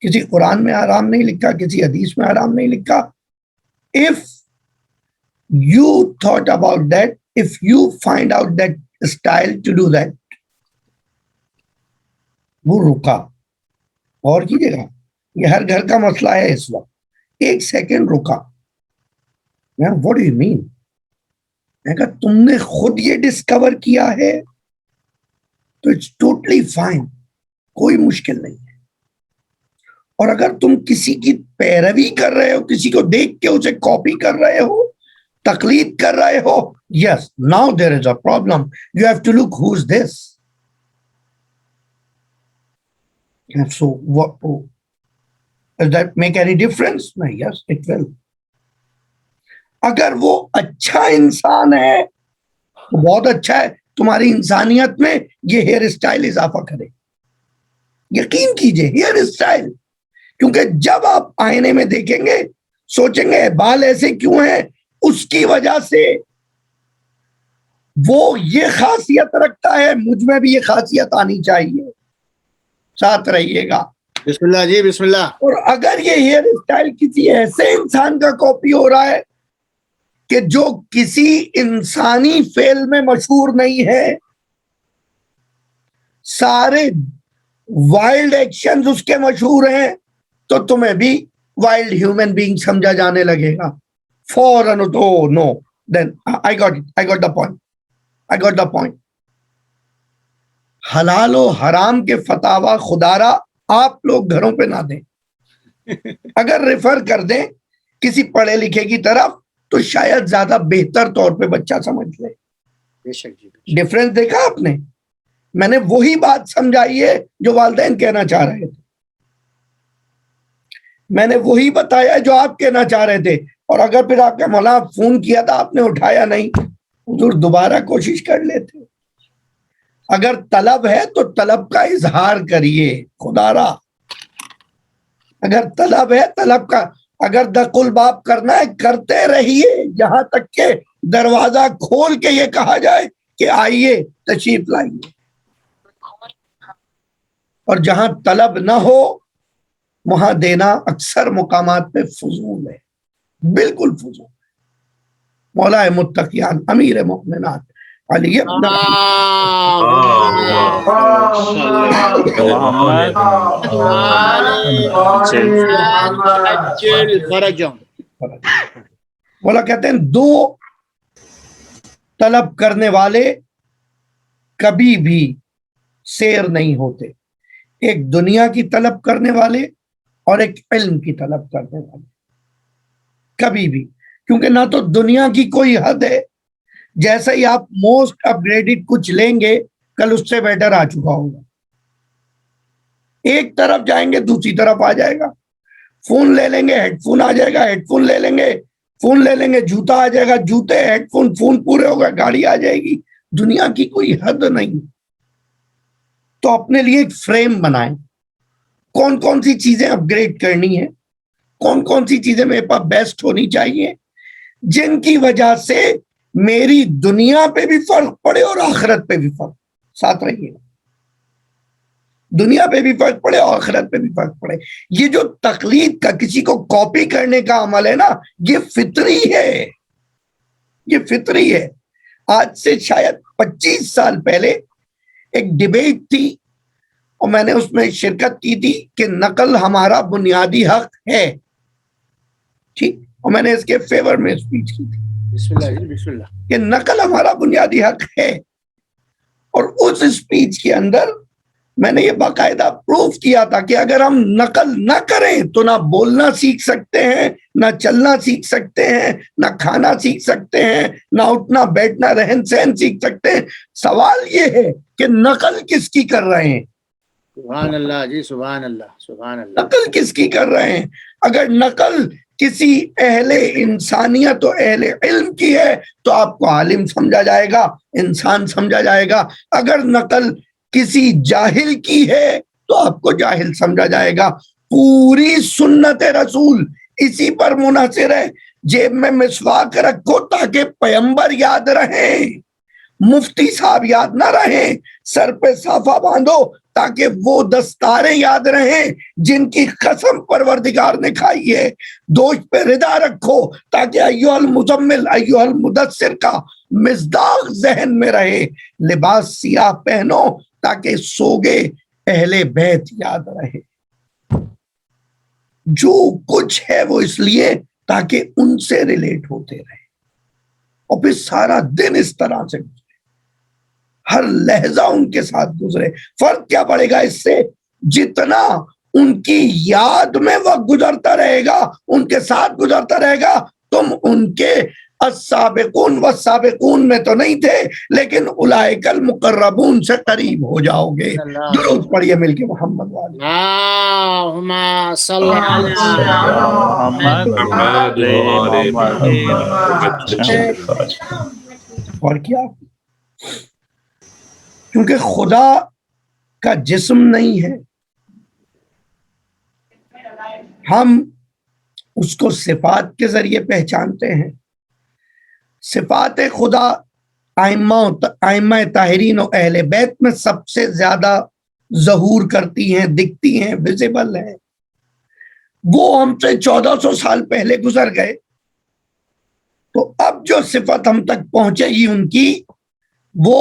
کسی قرآن میں حرام نہیں لکھا، کسی حدیث میں حرام نہیں لکھا. If you thought about that, if you find out that style to do that, وہ رکا. اور کیجیے گا، یہ ہر گھر کا مسئلہ ہے اس وقت. 1 سیکنڈ رکا. What do you mean? میں کہا تم نے خود یہ ڈسکور کیا ہے تو اٹس ٹوٹلی فائن، کوئی مشکل نہیں ہے. اور اگر تم کسی کی پیروی کر رہے ہو، کسی کو دیکھ کے اسے کاپی کر رہے ہو، تقلید کر رہے ہو، yes now there is a problem. You have to look how is this. So what does that make any difference? No, yes, it will. اگر وہ اچھا انسان ہے تو بہت اچھا ہے، تمہاری انسانیت میں یہ ہیئر اسٹائل اضافہ کرے. یقین کیجئے ہیئر اسٹائل، کیونکہ جب آپ آئینے میں دیکھیں گے سوچیں گے بال ایسے کیوں ہیں، اس کی وجہ سے وہ یہ خاصیت رکھتا ہے، مجھ میں بھی یہ خاصیت آنی چاہیے. ساتھ رہیے گا. بسم اللہ جی، بسم اللہ. اور اگر یہ ہیئر اسٹائل کسی ایسے انسان کا کاپی ہو رہا ہے کہ جو کسی انسانی فعل میں مشہور نہیں ہے، سارے وائلڈ ایکشنز اس کے مشہور ہیں، تو تمہیں بھی وائلڈ ہیومن بینگ سمجھا جانے لگے گا فوراً. تو نو دین I got the point. حلال و حرام کے فتاوا خدارا آپ لوگ گھروں پہ نہ دیں. اگر ریفر کر دیں کسی پڑھے لکھے کی طرف تو شاید زیادہ بہتر طور پہ بچہ سمجھ لے. بے شک جی. ڈفرنس دیکھا آپ نے؟ میں نے وہی بات سمجھائی ہے جو والدین کہنا چاہ رہے تھے، میں نے وہی بتایا جو آپ کہنا چاہ رہے تھے. اور اگر پھر آپ کا مولانا فون کیا تھا آپ نے اٹھایا نہیں، حضور دوبارہ کوشش کر لیتے. اگر طلب ہے تو طلب کا اظہار کریے خدارا. اگر طلب ہے طلب کا، اگر دق الباب کرنا ہے کرتے رہیے یہاں تک کہ دروازہ کھول کے یہ کہا جائے کہ آئیے تشریف لائیے. اور جہاں طلب نہ ہو وہاں دینا اکثر مقامات پہ فضول ہے، بالکل فضول. مولا متقیان امیر مومنات علی ابن مولا کہتے ہیں دو طلب کرنے والے کبھی بھی سیر نہیں ہوتے، ایک دنیا کی طلب کرنے والے اور ایک علم کی طلب کرنے والے. کبھی بھی، کیونکہ نہ تو دنیا کی کوئی حد ہے، جیسا ہی آپ موسٹ اپ گریڈڈ کچھ لیں گے کل اس سے بیٹر آ چکا ہوگا. ایک طرف جائیں گے دوسری طرف آ جائے گا. فون لے لیں گے ہیڈ فون آ جائے گا، ہیڈ فون لے لیں گے، فون لے لیں گے جوتا آ جائے گا، جوتے ہیڈ فون، فون پورے ہوگا گاڑی آ جائے گی. دنیا کی کوئی حد نہیں. تو اپنے لیے ایک فریم بنائیں، کون کون سی چیزیں اپ گریڈ کرنی ہے، کون کون سی چیزیں میرے پاس بیسٹ ہونی چاہیے جن کی وجہ سے میری دنیا پہ بھی فرق پڑے اور آخرت پہ بھی فرق. ساتھ رہیے گا. دنیا پہ بھی فرق پڑے اور آخرت پہ بھی فرق پڑے. یہ جو تقلید کا کسی کو کاپی کرنے کا عمل ہے نا، یہ فطری ہے، یہ فطری ہے. آج سے شاید 25 سال پہلے ایک ڈیبیٹ تھی اور میں نے اس میں شرکت کی تھی کہ نقل ہمارا بنیادی حق ہے. ٹھیک، اور میں نے اس کے فیور میں اسپیچ کی تھی. بسم اللہ جی، بسم اللہ. کہ نقل ہمارا بنیادی حق ہے. اور اس اسپیچ کے اندر میں نے یہ باقاعدہ پروف کیا تھا کہ اگر ہم نقل نہ کریں تو نہ بولنا سیکھ سکتے ہیں، نہ چلنا سیکھ سکتے ہیں، نہ کھانا سیکھ سکتے ہیں، نہ اٹھنا بیٹھنا رہن سہن سیکھ سکتے ہیں. سوال یہ ہے کہ نقل کس کی کر رہے ہیں؟ سبحان اللہ جی، سبحان اللہ، سبحان اللہ. نقل کس کی کر رہے ہیں؟ اگر نقل کسی اہل انسانیت و اہل علم کی ہے تو آپ کو عالم سمجھا جائے گا، انسان سمجھا جائے گا. اگر نقل کسی جاہل کی ہے تو آپ کو جاہل سمجھا جائے گا. پوری سنت رسول اسی پر منحصر ہے. جیب میں مسواک رکھو تاکہ پیغمبر یاد رہیں، مفتی صاحب یاد نہ رہیں. سر پہ صافہ باندھو تاکہ وہ دستاریں یاد رہیں جن کی قسم پروردگار نے کھائی ہے. دوش پہ ردا رکھو تاکہ ایھا المزمل ایھا المدثر کا مصداق ذہن میں رہے. لباس سیاہ پہنو تاکہ سوگے اہل بیت یاد رہے. جو کچھ ہے وہ اس لیے تاکہ ان سے ریلیٹ ہوتے رہے. اور پھر سارا دن اس طرح سے گزرے، ہر لہجہ ان کے ساتھ گزرے. فرق کیا پڑے گا اس سے؟ جتنا ان کی یاد میں وقت گزرتا رہے گا، ان کے ساتھ گزرتا رہے گا، تم ان کے السابقون والسابقون میں تو نہیں تھے لیکن اولئک المقربون سے قریب ہو جاؤ گے. درود پڑھیے مل کے محمد والے. اللہم صل علی اور کیا؟ کیونکہ خدا کا جسم نہیں ہے، ہم اس کو صفات کے ذریعے پہچانتے ہیں. صفات خدا ائمہ طاہرین و اہل بیت میں سب سے زیادہ ظہور کرتی ہیں، دکھتی ہیں، ویزیبل ہیں. وہ ہم سے 1400 سال پہلے گزر گئے، تو اب جو صفت ہم تک پہنچے گی ان کی، وہ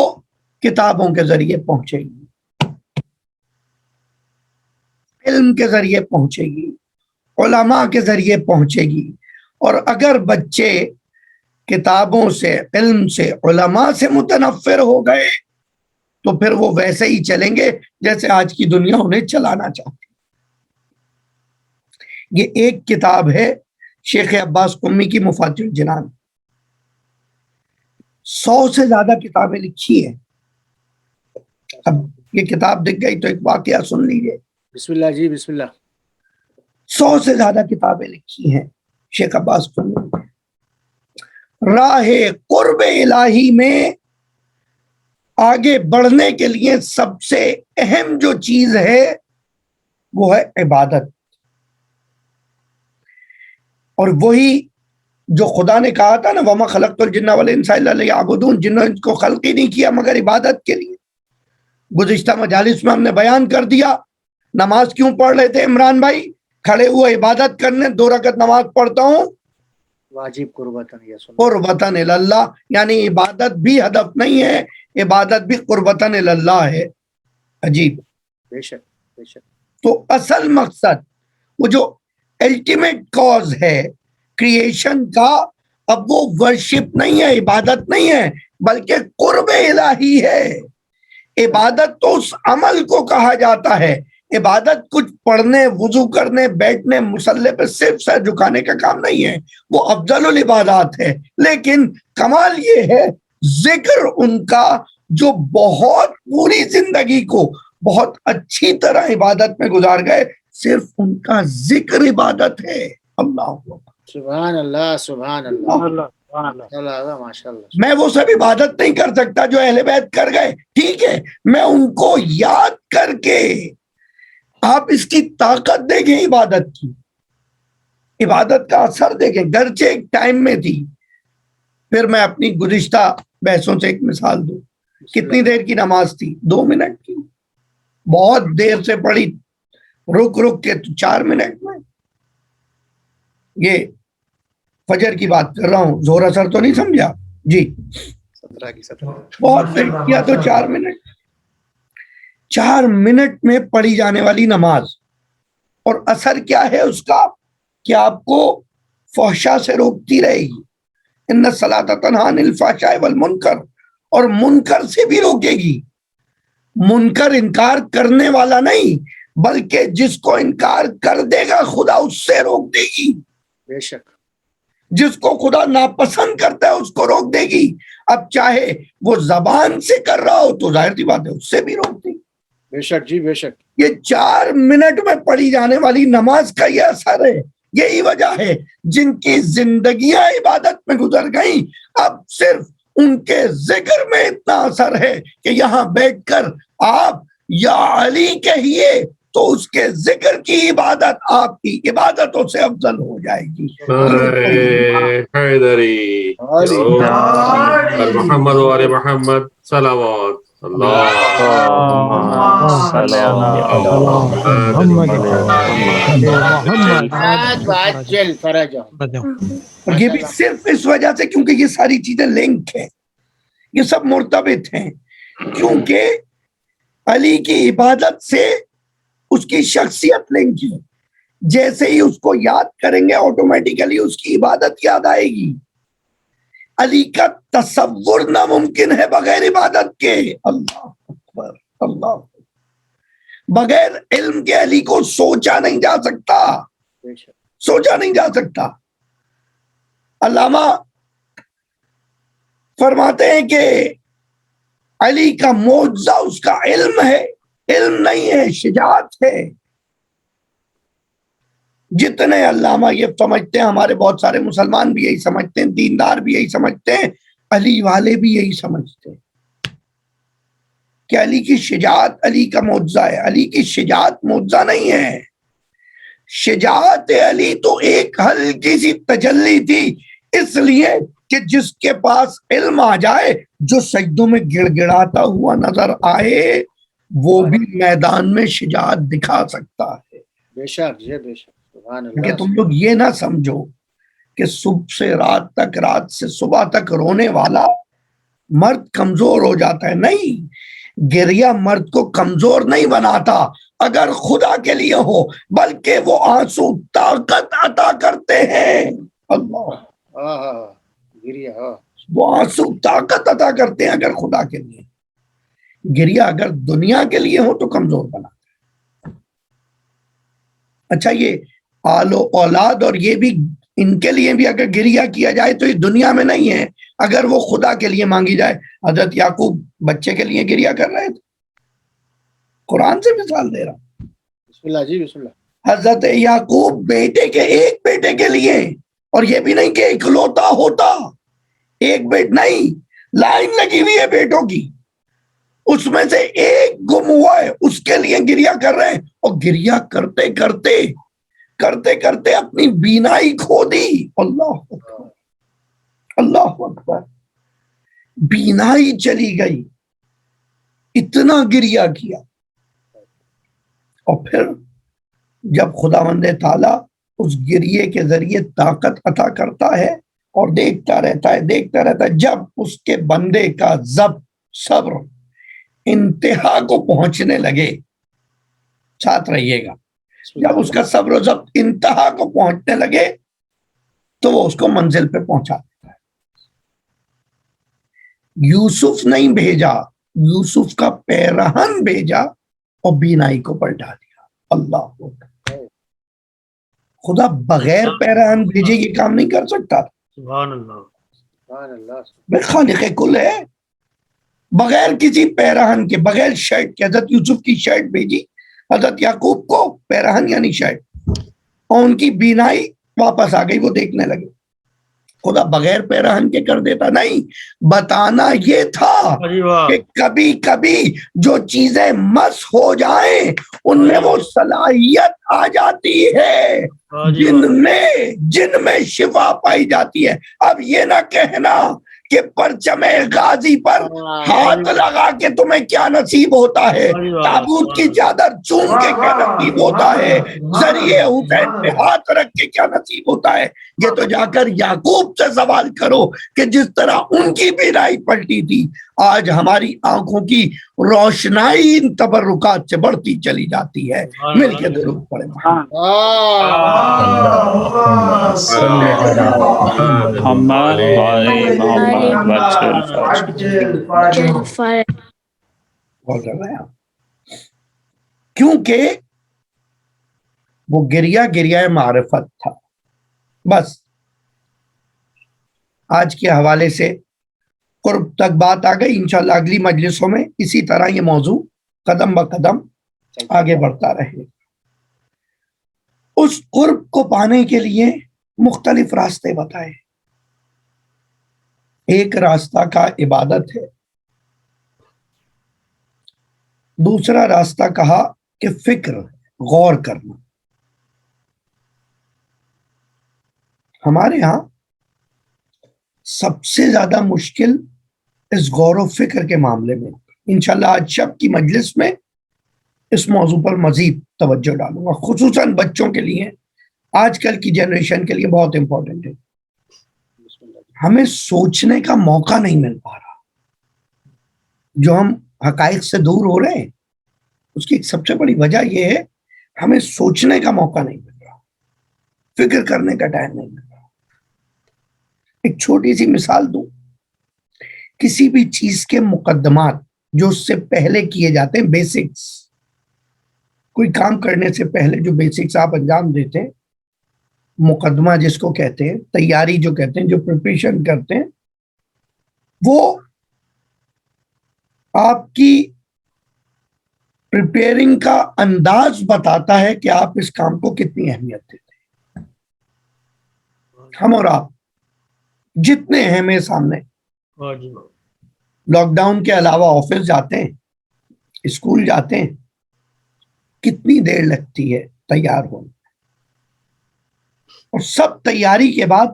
کتابوں کے ذریعے پہنچے گی، علم کے ذریعے پہنچے گی، علماء کے ذریعے پہنچے گی. اور اگر بچے کتابوں سے، علم سے، علماء سے متنفر ہو گئے تو پھر وہ ویسے ہی چلیں گے جیسے آج کی دنیا انہیں چلانا چاہتی. یہ ایک کتاب ہے شیخ عباس قمی کی مفاتیح الجنان، 100 سے زیادہ کتابیں لکھی ہیں. اب یہ کتاب دکھ گئی تو ایک واقعہ سن لیجیے. بسم اللہ جی، بسم اللہ. 100 سے زیادہ کتابیں لکھی ہیں شیخ عباس قمی نے. راہ قرب الہی میں آگے بڑھنے کے لیے سب سے اہم جو چیز ہے وہ ہے عبادت. اور وہی جو خدا نے کہا تھا نا، وَمَا خَلَقْتُ الْجِنَّ وَالْإِنسَ إِلَّا لِيَعْبُدُونَ، جنہوں نے کو خلق ہی نہیں کیا مگر عبادت کے لیے. گزشتہ مجالس میں ہم نے بیان کر دیا نماز کیوں پڑھ رہے تھے عمران بھائی. کھڑے ہوئے عبادت کرنے، 2 رکعت نماز پڑھتا ہوں واجب قربتاً یا سنت، قربتاً اللہ، یعنی عبادت بھی ہدف نہیں ہے، عبادت بھی قربتاً اللہ ہے. عجیب. بے شک بے شک. تو اصل مقصد، وہ جو الٹیمیٹ کاز ہے کریشن کا، اب وہ ورشپ نہیں ہے، عبادت نہیں ہے، بلکہ قرب الہی ہے. عبادت تو اس عمل کو کہا جاتا ہے. عبادت کچھ پڑھنے، وضو کرنے، بیٹھنے، مصلی پہ صرف سر جھکانے کا کام نہیں ہے، وہ افضل العبادات ہے. لیکن کمال یہ ہے ذکر ان کا، جو بہت پوری زندگی کو بہت اچھی طرح عبادت میں گزار گئے، صرف ان کا ذکر عبادت ہے. اللہ سبحان اللہ سبحان اللہ اللہ ماشاء اللہ. میں وہ سب عبادت نہیں کر سکتا جو اہل بیت کر گئے، ٹھیک ہے، میں ان کو یاد کر کے، آپ اس کی طاقت دیکھیں عبادت کی، عبادت کا اثر دیکھیں. گرچہ ایک ٹائم میں تھی. پھر میں اپنی گزشتہ بحثوں سے ایک مثال دوں. کتنی دیر کی نماز تھی؟ 2 منٹ کی. بہت دیر سے پڑھی، رک رک کے تو 4 منٹ میں. یہ فجر کی بات کر رہا ہوں، زہر اثر تو نہیں سمجھا جی. 17 بہت دیر کیا تو 4 منٹ. 4 منٹ میں پڑھی جانے والی نماز، اور اثر کیا ہے اس کا کہ آپ کو فحشا سے روکتی رہے گی. ان الصلاۃ تنہی عن الفحشاء والمنکر، اور منکر سے بھی روکے گی. منکر انکار کرنے والا نہیں، بلکہ جس کو انکار کر دے گا خدا اس سے روک دے گی. بے شک. جس کو خدا ناپسند کرتا ہے اس کو روک دے گی. اب چاہے وہ زبان سے کر رہا ہو تو ظاہر سی بات ہے اس سے بھی روک دے گی. بے شک جی بے شک. یہ 4 منٹ میں پڑھی جانے والی نماز کا یہ اثر ہے. یہی وجہ ہے جن کی زندگیاں عبادت میں گزر گئیں، اب صرف ان کے ذکر میں اتنا اثر ہے کہ یہاں بیٹھ کر آپ یا علی کہیے تو اس کے ذکر کی عبادت آپ کی عبادتوں سے افضل ہو جائے گی. حیدری محمد و آل محمد صلوات. اور یہ بھی صرف اس وجہ سے کیونکہ یہ ساری چیزیں لنک ہیں، یہ سب مرتبط ہیں. کیونکہ علی کی عبادت سے اس کی شخصیت لنک ہے. جیسے ہی اس کو یاد کریں گے آٹومیٹیکلی اس کی عبادت یاد آئے گی. علی کا تصور ناممکن ہے بغیر عبادت کے. اللہ اکبر اللہ. بغیر علم کے علی کو سوچا نہیں جا سکتا, سوچا نہیں جا سکتا. علامہ فرماتے ہیں کہ علی کا معجزہ اس کا علم ہے, علم نہیں ہے, شجاعت ہے. جتنے علامہ یہ سمجھتے ہیں, ہمارے بہت سارے مسلمان بھی یہی سمجھتے ہیں, دیندار بھی یہی سمجھتے ہیں, علی والے بھی یہی سمجھتے ہیں کہ علی کی شجاعت علی کا معجزہ ہے. علی کی شجاعت معجزہ نہیں ہے. شجاعت علی تو ایک ہلکی سی تجلی تھی, اس لیے کہ جس کے پاس علم آ جائے, جو سجدوں میں گڑ گڑاتا ہوا نظر آئے, وہ بھی میدان میں شجاعت دکھا سکتا ہے. بے شک یہ بے شک. سبحان کہ اللہ. تم لوگ یہ نہ سمجھو کہ صبح سے رات تک, رات سے صبح تک رونے والا مرد کمزور ہو جاتا ہے. نہیں, گریہ مرد کو کمزور نہیں بناتا اگر خدا کے لیے ہو, بلکہ وہ آنسو طاقت عطا کرتے ہیں. اللہ, وہ آنسو طاقت عطا کرتے ہیں اگر خدا کے لیے. گریہ اگر دنیا کے لیے ہو تو کمزور بناتا ہے. اچھا, یہ آل و اولاد اور یہ بھی, ان کے لیے بھی اگر گریہ کیا جائے تو یہ دنیا میں نہیں ہے, اگر وہ خدا کے لیے مانگی جائے. حضرت یعقوب بچے کے لیے گریہ کر رہے تھے, قرآن سے مثال دے رہا ہوں. بسم اللہ جی بسم اللہ. حضرت یعقوب بیٹے کے, ایک بیٹے کے لیے, اور یہ بھی نہیں کہ اکلوتا ہوتا, ایک بیٹ نہیں, لائن لگی ہوئی ہے بیٹوں کی, اس میں سے ایک گم ہوا ہے, اس کے لیے گریہ کر رہے ہیں. اور گریہ کرتے کرتے کرتے کرتے اپنی بینائی کھو دی. اللہ اکبر اللہ اکبر. بینائی چلی گئی, اتنا گریہ کیا. اور پھر جب خداوند تعالیٰ اس گریے کے ذریعے طاقت عطا کرتا ہے اور دیکھتا رہتا ہے, جب اس کے بندے کا ضبط صبر انتہا کو پہنچنے لگے, ساتھ رہیے گا, جب اس کا صبر و ضبط انتہا کو پہنچنے لگے تو وہ اس کو منزل پہ پہنچا دیتا ہے. یوسف نہیں بھیجا, یوسف کا پیرہن بھیجا اور بینائی کو پلٹا دیا. اللہ, خدا بغیر پیرہن بھیجے یہ کام نہیں کر سکتا. سبحان اللہ. سبحان اللہ. میں خالق کل ہے, بغیر کسی پیرہن کے, بغیر شرٹ کے. حضرت یوسف کی شرٹ بھیجی حضرت یعقوب کو, پیرہن یعنی شرٹ, اور ان کی بینائی واپس آ گئی, وہ دیکھنے لگے. خدا بغیر پیرہن کے کر دیتا نہیں. بتانا یہ تھا کہ کبھی کبھی جو چیزیں مس ہو جائیں ان میں وہ صلاحیت آ جاتی ہے جن میں شفا پائی جاتی ہے. اب یہ نہ کہنا کہ پرچم غازی پر ہاتھ لگا کے تمہیں کیا نصیب ہوتا ہے, تابوت کی چادر چوم کے کیا نصیب ہوتا ہے, ذریعے حسین پہ ہاتھ رکھ کے کیا نصیب ہوتا ہے. یہ تو جا کر یعقوب سے سوال کرو کہ جس طرح ان کی بینائی پلٹی تھی, آج ہماری آنکھوں کی روشنائی ان تبرکات سے بڑھتی چلی جاتی ہے. مل کے درود پڑھیں. کیونکہ وہ گریہ معرفت تھا. بس آج کے حوالے سے قرب تک بات آ گئی. انشاءاللہ اگلی مجلسوں میں اسی طرح یہ موضوع قدم با قدم آگے بڑھتا رہے. اس قرب کو پانے کے لیے مختلف راستے بتائے. ایک راستہ کا عبادت ہے, دوسرا راستہ کہا کہ فکر, غور کرنا. ہمارے ہاں سب سے زیادہ مشکل اس غور و فکر کے معاملے میں. انشاءاللہ آج شب کی مجلس میں اس موضوع پر مزید توجہ ڈالوں گا, خصوصاً بچوں کے لیے, آج کل کی جنریشن کے لیے بہت امپورٹنٹ ہے. ہمیں سوچنے کا موقع نہیں مل پا رہا. جو ہم حقائق سے دور ہو رہے ہیں اس کی ایک سب سے بڑی وجہ یہ ہے ہمیں سوچنے کا موقع نہیں مل رہا, فکر کرنے کا ٹائم نہیں مل رہا. ایک چھوٹی سی مثال دوں. کسی بھی چیز کے مقدمات جو اس سے پہلے کیے جاتے ہیں، بیسکس، کوئی کام کرنے سے پہلے جو بیسکس آپ انجام دیتے ہیں، مقدمہ جس کو کہتے ہیں، تیاری جو کہتے ہیں، جو پریپریشن کرتے ہیں، وہ آپ کی پریپیئرنگ کا انداز بتاتا ہے کہ آپ اس کام کو کتنی اہمیت دیتے ہیں۔ ہم اور آپ جتنے ہیں میرے سامنے لاک ڈاؤن کے علاوہ آفس جاتے ہیں، اسکول جاتے ہیں، کتنی دیر لگتی ہے تیار ہونے، اور سب تیاری کے بعد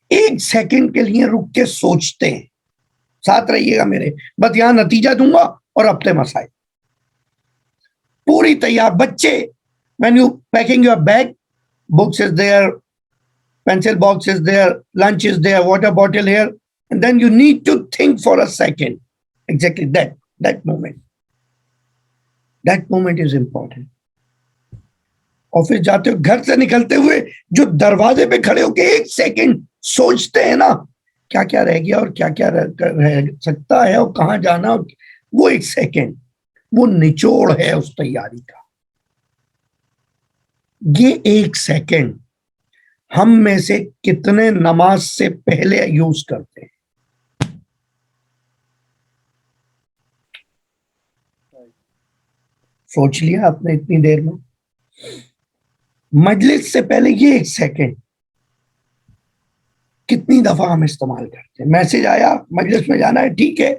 ایک سیکنڈ کے لیے رک کے سوچتے ہیں۔ ساتھ رہیے گا میرے، بس یہاں نتیجہ دوں گا اور اپنے مسائل پوری تیار۔ بچے when you packing your bag, books is there, pencil box is there, lunch is there, water bottle here, and then you need to think for a second. Exactly that moment. That moment is important. Office جاتے ہو، گھر سے نکلتے ہوئے جو دروازے پہ کھڑے ہو کے ایک سیکنڈ سوچتے ہیں نا، کیا کیا رہ گیا اور کیا کیا رہ سکتا ہے اور کہاں جانا، وہ ایک سیکنڈ وہ نچوڑ ہے اس تیاری کا۔ یہ ایک سیکنڈ ہم میں سے کتنے نماز سے پہلے یوز کرتے ہیں؟ سوچ لیا آپ نے اتنی دیر میں؟ مجلس سے پہلے یہ ایک سیکنڈ کتنی دفعہ ہم استعمال کرتے ہیں؟ میسج آیا، مجلس میں جانا ہے، ٹھیک ہے،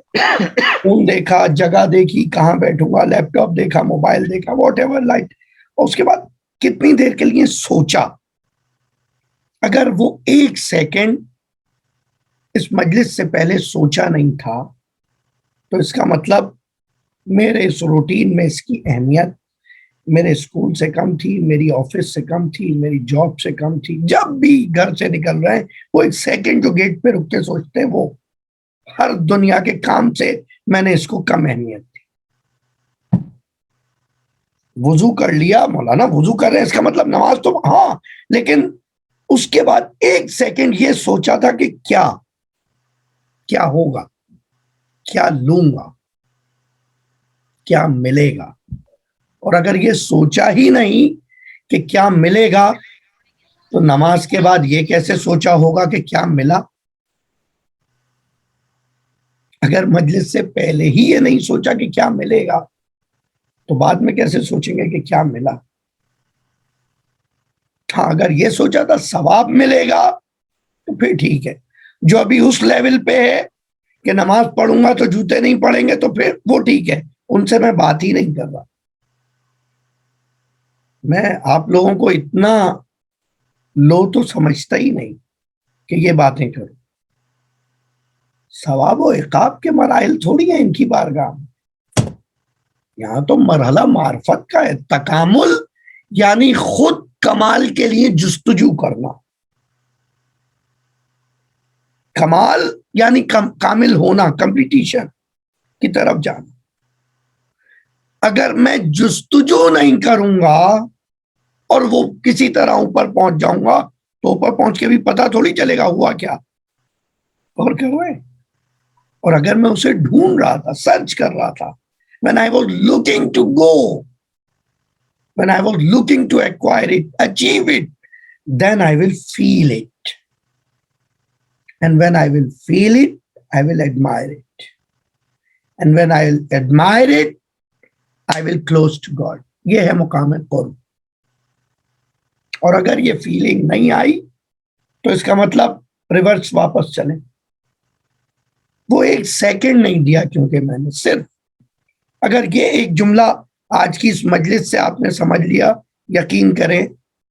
فون دیکھا، جگہ دیکھی، کہاں بیٹھوں گا، لیپ ٹاپ دیکھا، موبائل دیکھا، واٹ ایور لائٹ، اور اس کے بعد کتنی دیر کے لیے سوچا۔ اگر وہ ایک سیکنڈ اس مجلس سے پہلے سوچا نہیں تھا تو اس کا مطلب میرے اس روٹین میں اس کی اہمیت میرے اسکول سے کم تھی، میری آفس سے کم تھی، میری جاب سے کم تھی۔ جب بھی گھر سے نکل رہے ہیں، وہ ایک سیکنڈ جو گیٹ پہ رک کے سوچتے ہیں، وہ ہر دنیا کے کام سے میں نے اس کو کم اہمیت دی۔ وضو کر لیا، مولانا وضو کر رہے ہیں، اس کا مطلب نماز تو ہاں، لیکن اس کے بعد ایک سیکنڈ یہ سوچا تھا کہ کیا ہوگا، کیا لوں گا، کیا ملے گا۔ اور اگر یہ سوچا ہی نہیں کہ کیا ملے گا تو نماز کے بعد یہ کیسے سوچا ہوگا کہ کیا ملا؟ اگر مجلس سے پہلے ہی یہ نہیں سوچا کہ کیا ملے گا تو بعد میں کیسے سوچیں گے کہ کیا ملا؟ ہاں، اگر یہ سوچا تھا ثواب ملے گا تو پھر ٹھیک ہے۔ جو ابھی اس لیول پہ ہے کہ نماز پڑھوں گا تو جوتے نہیں پڑیں گے تو پھر وہ ٹھیک ہے، ان سے میں بات ہی نہیں کر رہا۔ میں آپ لوگوں کو اتنا لو تو سمجھتا ہی نہیں کہ یہ باتیں کروں۔ ثواب و عقاب کے مراحل تھوڑی ہیں ان کی بارگاہ میں، یہاں تو مرحلہ معرفت کا ہے، تکامل یعنی خود کمال کے لیے جستجو کرنا، کمال یعنی کامل ہونا، کمپٹیشن کی طرف جانا۔ اگر میں جستجو نہیں کروں گا اور وہ کسی طرح اوپر پہنچ جاؤں گا تو اوپر پہنچ کے بھی پتا تھوڑی چلے گا ہوا کیا، اور کر رہے۔ اور اگر میں اسے ڈھونڈ رہا تھا، سرچ کر رہا تھا، when I was looking to go, when I was looking to acquire it, achieve it, then I will feel it. And when I will feel it, I will admire it. And when I will admire it, I will close to God. یہ ہے مقام قرب۔ اور اگر یہ فیلنگ نہیں آئی تو اس کا مطلب ریورس واپس چلیں۔ وہ ایک سیکنڈ نہیں دیا کیونکہ میں نے صرف، اگر یہ ایک جملہ آج کی اس مجلس سے آپ نے سمجھ لیا، یقین کریں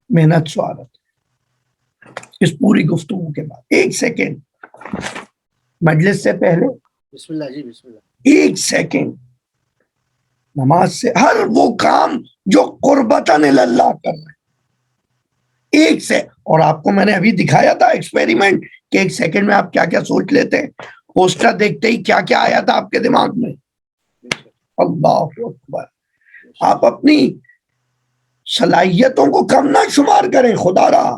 محنت سعادت۔ اس پوری گفتگو کے بعد ایک سیکنڈ مجلس سے پہلے، بسم اللہ جی، بسم اللہ، ایک سیکنڈ نماز سے، ہر وہ کام جو قربتاً اللہ کر رہے ہیں، ایک سے۔ اور آپ کو میں نے ابھی دکھایا تھا ایکسپیریمنٹ کہ ایک سیکنڈ میں آپ کیا کیا سوچ لیتے ہیں۔ پوسٹر دیکھتے ہی کیا کیا آیا تھا آپ کے دماغ میں؟ اللہ اکبر۔ آپ اپنی صلاحیتوں کو کم نہ شمار کریں، خدا رہا۔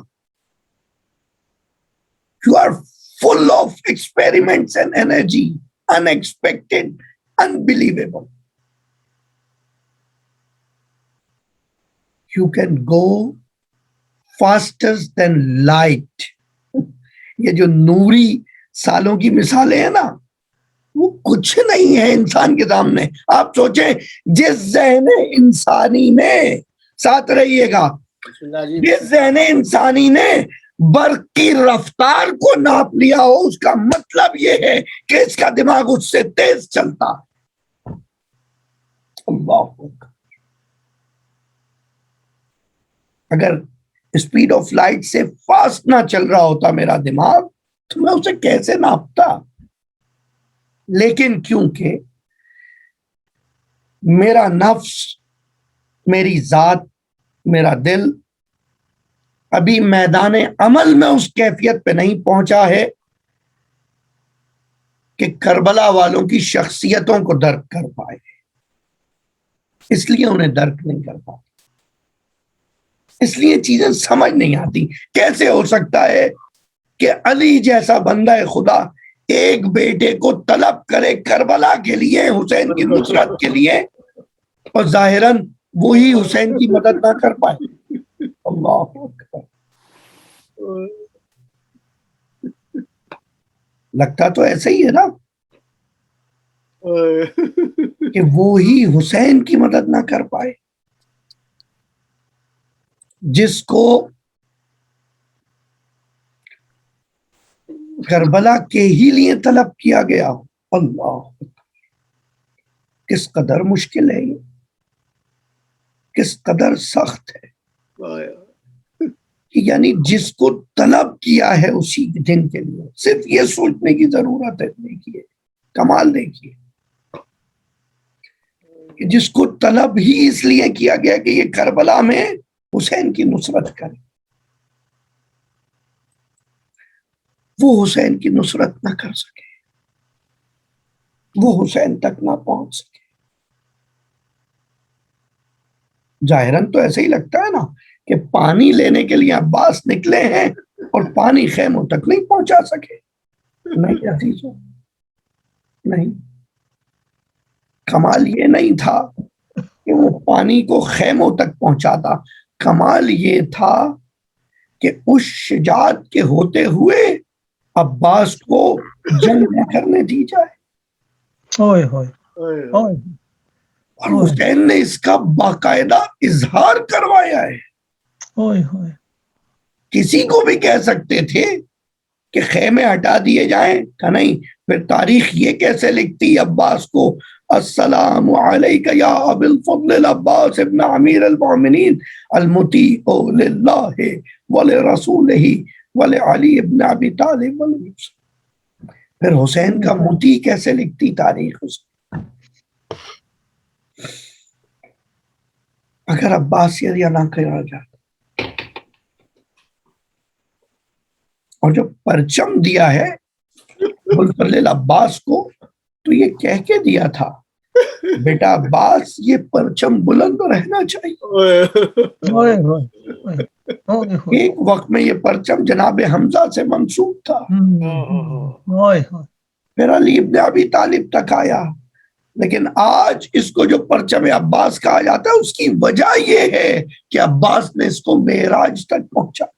You are full of experiments and energy. unexpected, unbelievable. You can go faster than light. یہ جو نوری سالوں کی مثالیں ہیں نا، وہ کچھ نہیں ہے انسان کے سامنے. آپ سوچیں جس ذہن انسانی نے، ساتھ رہیے گا، جس ذہن انسانی نے برق کی رفتار کو ناپ لیا ہو، اس کا مطلب یہ ہے کہ اس کا دماغ اس سے تیز چلتا. اللہ اکبر. اگر اسپیڈ آف لائٹ سے فاسٹ نہ چل رہا ہوتا میرا دماغ تو میں اسے کیسے ناپتا. لیکن کیونکہ میرا نفس، میری ذات، میرا دل ابھی میدان عمل میں اس کیفیت پہ نہیں پہنچا ہے کہ کربلا والوں کی شخصیتوں کو درک کر پائے، اس لیے انہیں درک نہیں کر پاتے، اس لیے چیزیں سمجھ نہیں آتی. کیسے ہو سکتا ہے کہ علی جیسا بندہ خدا ایک بیٹے کو طلب کرے کربلا کے لیے، حسین کی نصرت کے لیے، اور ظاہراً وہی حسین کی مدد نہ کر پائے. اللہ اکبر. لگتا تو ایسا ہی ہے نا کہ وہی حسین کی مدد نہ کر پائے جس کو کربلا کے ہی لیے طلب کیا گیا ہو. اللہ کس قدر مشکل ہے، یہ کس قدر سخت ہے. یعنی جس کو طلب کیا ہے اسی دن کے لیے. صرف یہ سوچنے کی ضرورت ہے. دیکھیے کمال، دیکھیے کہ جس کو طلب ہی اس لیے کیا گیا کہ یہ کربلا میں حسین کی نصرت کرے، وہ حسین کی نصرت نہ کر سکے، وہ حسین تک نہ پہنچ سکے. ظاہراً تو ایسے ہی لگتا ہے نا کہ پانی لینے کے لیے عباس نکلے ہیں اور پانی خیموں تک نہیں پہنچا سکے. نہیں عزیزوں، نہیں. کمال یہ نہیں تھا کہ وہ پانی کو خیموں تک پہنچاتا، کمال یہ تھا کہ اس شجاعت کے ہوتے ہوئے عباس کو جنگ نہ کرنے دی جائے. اور حسین نے اس کا باقاعدہ اظہار کروایا ہے. کسی کو بھی کہہ سکتے تھے کہ خیمے ہٹا دیے جائیں، کہ نہیں. پھر تاریخ یہ کیسے لکھتی عباس کو، السلام علیک یا ابی الفضل العباس ابن امیر المؤمنین المطیع للہ ولرسولہ ولعلی ابن ابی طالب. پھر حسین کا مطیع کیسے لکھتی تاریخ اس. اگر عباس یہ نہ کرا جاتا اور جو پرچم دیا ہے ملفل عباس کو، تو یہ کہہ کے دیا تھا بیٹا عباس یہ پرچم بلند رہنا چاہیے. ایک وقت میں یہ پرچم جناب حمزہ سے منسوب تھا، پھر علی ابن ابی طالب تک آیا. لیکن آج اس کو جو پرچم عباس کہا جاتا ہے، اس کی وجہ یہ ہے کہ عباس نے اس کو معراج تک پہنچا دیا.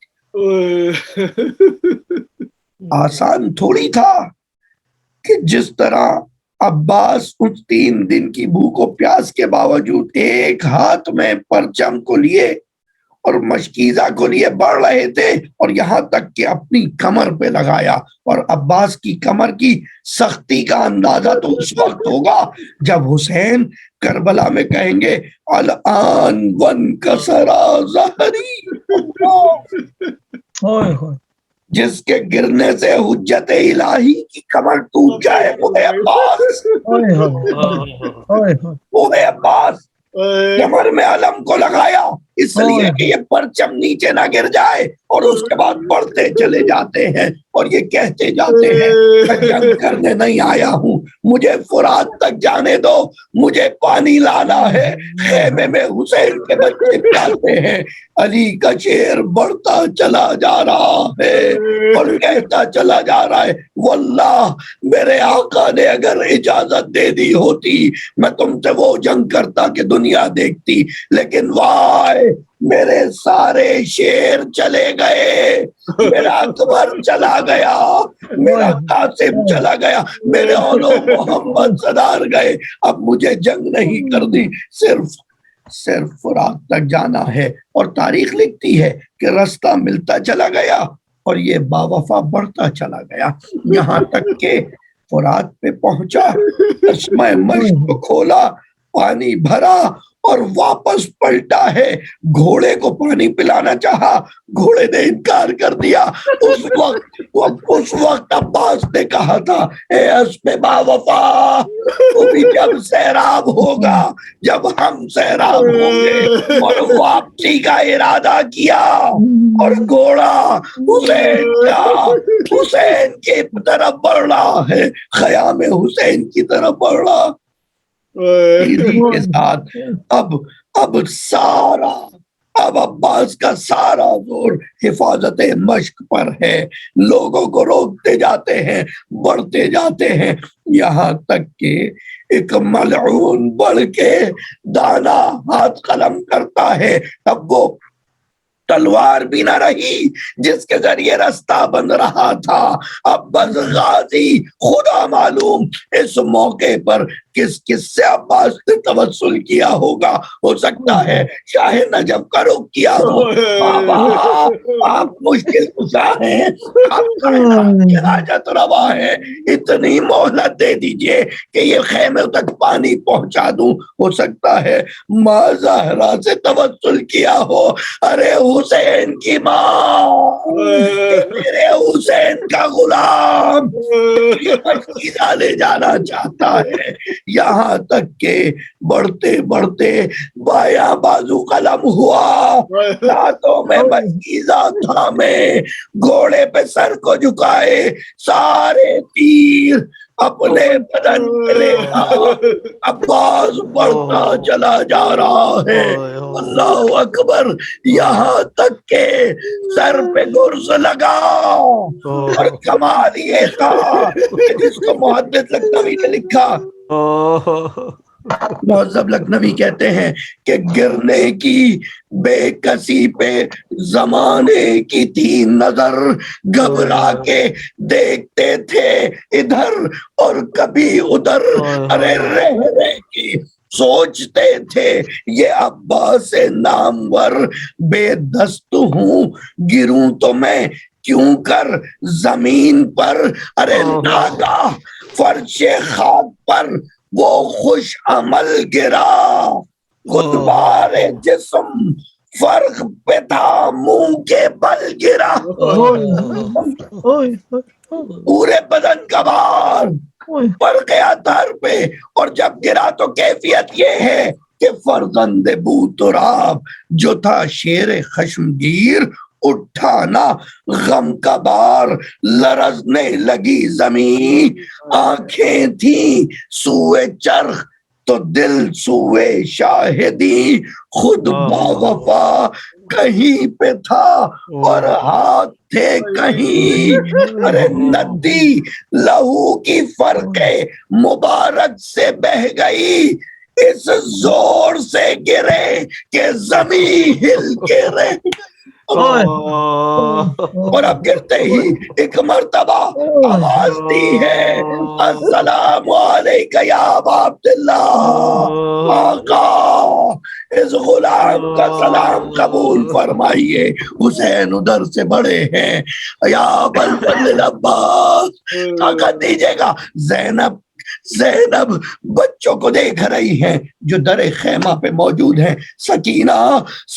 آسان تھوڑی تھا کہ جس طرح عباس اس 3 دن کی بھوک و پیاس کے باوجود ایک ہاتھ میں پرچم کو لیے اور مشکیزہ کو لیے بڑھ رہے تھے، اور یہاں تک کہ اپنی کمر پہ لگایا. اور عباس کی کمر کی سختی کا اندازہ تو اس وقت ہوگا جب حسین کربلا میں کہیں گے الان وانکسرا ظہری، جس کے گرنے سے حجت الہی کی کمر ٹوٹ جائے، وہ ہے عباس. وہ ہے عباس. کمر میں علم کو لگایا، اس لیے کہ یہ پرچم نیچے نہ گر جائے، اور اس کے بعد پڑھتے چلے جاتے ہیں اور یہ کہتے جاتے ہیں میں جنگ کرنے نہیں آیا ہوں، مجھے فرات تک جانے دو، مجھے پانی لانا ہے۔ خیمے میں حسین کے بچے پیاتے ہیں، علی کا شیر بڑھتا چلا جا رہا ہے اور کہتا چلا جا رہا ہے واللہ میرے آقا نے اگر اجازت دے دی ہوتی میں تم سے وہ جنگ کرتا کہ دنیا دیکھتی، لیکن وائے میرے سارے شیر چلے گئے، میرا اکبر چلا گیا، میرا قاسم چلا گیا، میرے اولو محمد سردار گئے، اب مجھے جنگ نہیں کرنی، صرف فرات تک جانا ہے۔ اور تاریخ لکھتی ہے کہ راستہ ملتا چلا گیا اور یہ باوفا بڑھتا چلا گیا، یہاں تک کہ فرات پہ پہنچا، چشمہ مشق کھولا، پانی بھرا اور واپس پلٹا ہے۔ گھوڑے کو پانی پلانا چاہا، گھوڑے نے انکار کر دیا۔ اس وقت عباس نے کہا تھا اے اسب باوفا تو بھی جب سیراب ہوگا، جب ہم سیراب ہوں گے، اور واپسی کا ارادہ کیا اور گھوڑا حسین کی طرف بڑھ رہا ہے، خیام حسین کی طرف بڑھ رہا تیزی کے ساتھ۔ اب عباس کا سارا زور حفاظت مشق پر ہے، لوگوں کو روکتے جاتے ہیں، بڑھتے جاتے ہیں، یہاں تک کہ ایک ملعون بڑھ کے دانا ہاتھ قلم کرتا ہے۔ اب وہ تلوار بھی نہ رہی جس کے ذریعے راستہ بن رہا تھا، اب بس غازی خدا معلوم اس موقع پر کس سے عباس نے توسل کیا ہوگا، ہو سکتا ہے شاہ نجف کا رخ کیا ہو۔ بابا آپ مشکل کشا ہیں، آپ کائنات کے حاجت روا ہیں، اتنی مہلت دے دیجئے کہ یہ خیمے تک پانی پہنچا دوں۔ ہو سکتا ہے ماں زہرا سے توسل کیا ہو، ارے حسین کی ماں، میرے حسین کا غلام لے جانا چاہتا ہے۔ یہاں تک کہ بڑھتے بڑھتے بایاں بازو قلم ہوا، ہاتھوں میں مشکیزہ تھامے، گھوڑے پہ سر کو جھکائے، سارے تیر اپنے بدن پہ لے عباس بڑھتا چلا جا رہا ہے۔ اللہ اکبر، یہاں تک کہ سر پہ گرز لگا، اور کمال یہ تھا کہ جس کو محدث لکھنوی نے لکھا، مہذب لکھنوی کہتے ہیں کہ گرنے کی بے کسی پہ زمانے کی تھی نظر، گھبرا کے دیکھتے تھے ادھر اور کبھی ادھر، ارے رہ کی سوچتے تھے یہ عباس نامور، بے دست ہوں گروں تو میں کیوں کر زمین پر، ارے ناگاہ فرش خاک پر وہ خوش عمل گرا، خود بار جسم فرق پہ تھا منہ کے بل گرا، پورے بدن کا بار پڑ گیا در پہ، اور جب گرا تو کیفیت یہ ہے کہ فرزند بوتراب جو تھا شیر خشمگیر، اٹھانا غم کا بار، لرزنے لگی زمین، آنکھیں تھیں سوئے چرخ تو دل سوئے شاہدی، خود باوفا کہیں پہ تھا اور ہاتھ تھے کہیں، ارے ندی لہو کی فرق مبارک سے بہ گئی، اس زور سے گرے کہ زمین ہل کے رہ گئی۔ اور اب گرتے ہی ایک مرتبہ آواز دی ہے، السلام علیکہ یا ابا عبداللہ، آقا اس غلام کا سلام قبول فرمائیے۔ حسین ادھر سے بڑے ہیں، یا ابا الفضل عباس طاقت دیجیے گا۔ زینب بچوں کو دیکھ رہی ہیں جو در خیمہ پہ موجود ہیں، سکینہ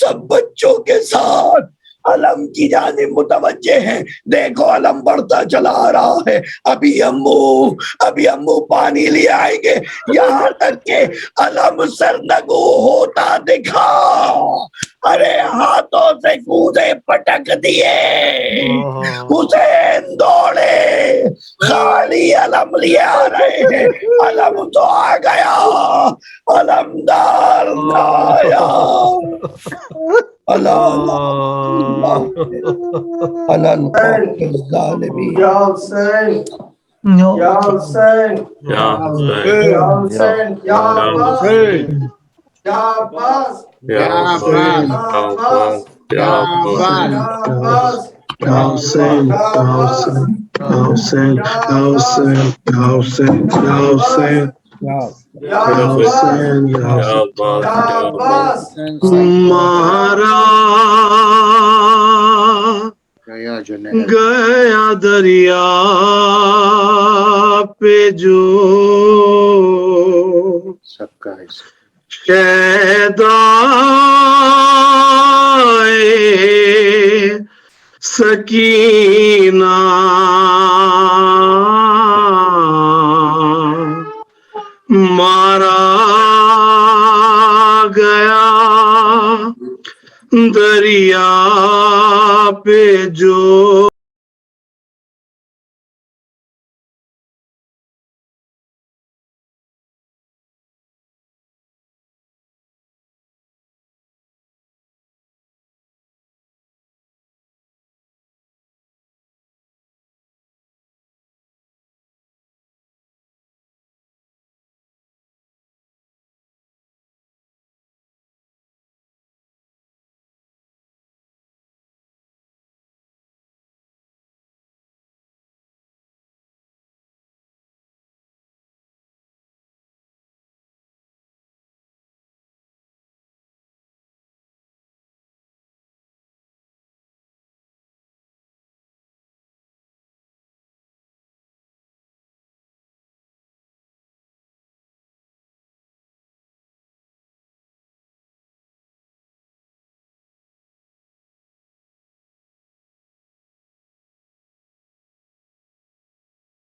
سب بچوں کے ساتھ علم کی جانب متوجہ ہیں. دیکھو علم بڑھتا چلا آ رہا ہے. ابھی امو پانی لے آئیں گے. یہاں تک کہ علم سرنگو ہوتا دکھا. ارے ہاتھوں سے کودے پٹک دیے. حسین دوڑے. خالی علم لے آ رہے ہیں. علم تو آ گیا. علمدار آیا. اللہ الظالمین. یا حسین یا حسین Ya Hussein, یا حسین یا عباس یا عباس Ya Hussein, Ya Abbas, Ya Abbas, یا عباس Ya Hussein, Ya Hussein, Ya Hussein, Ya Hussein, Ya Hussein, Ya Hussein, یا Ya عباس Hussein, Ya Ya Hussein. Abbas, یا Ya Abbas. عباس مارا گیا دریا پہ جو شیدائے سکینہ مارا گیا دریا پہ جو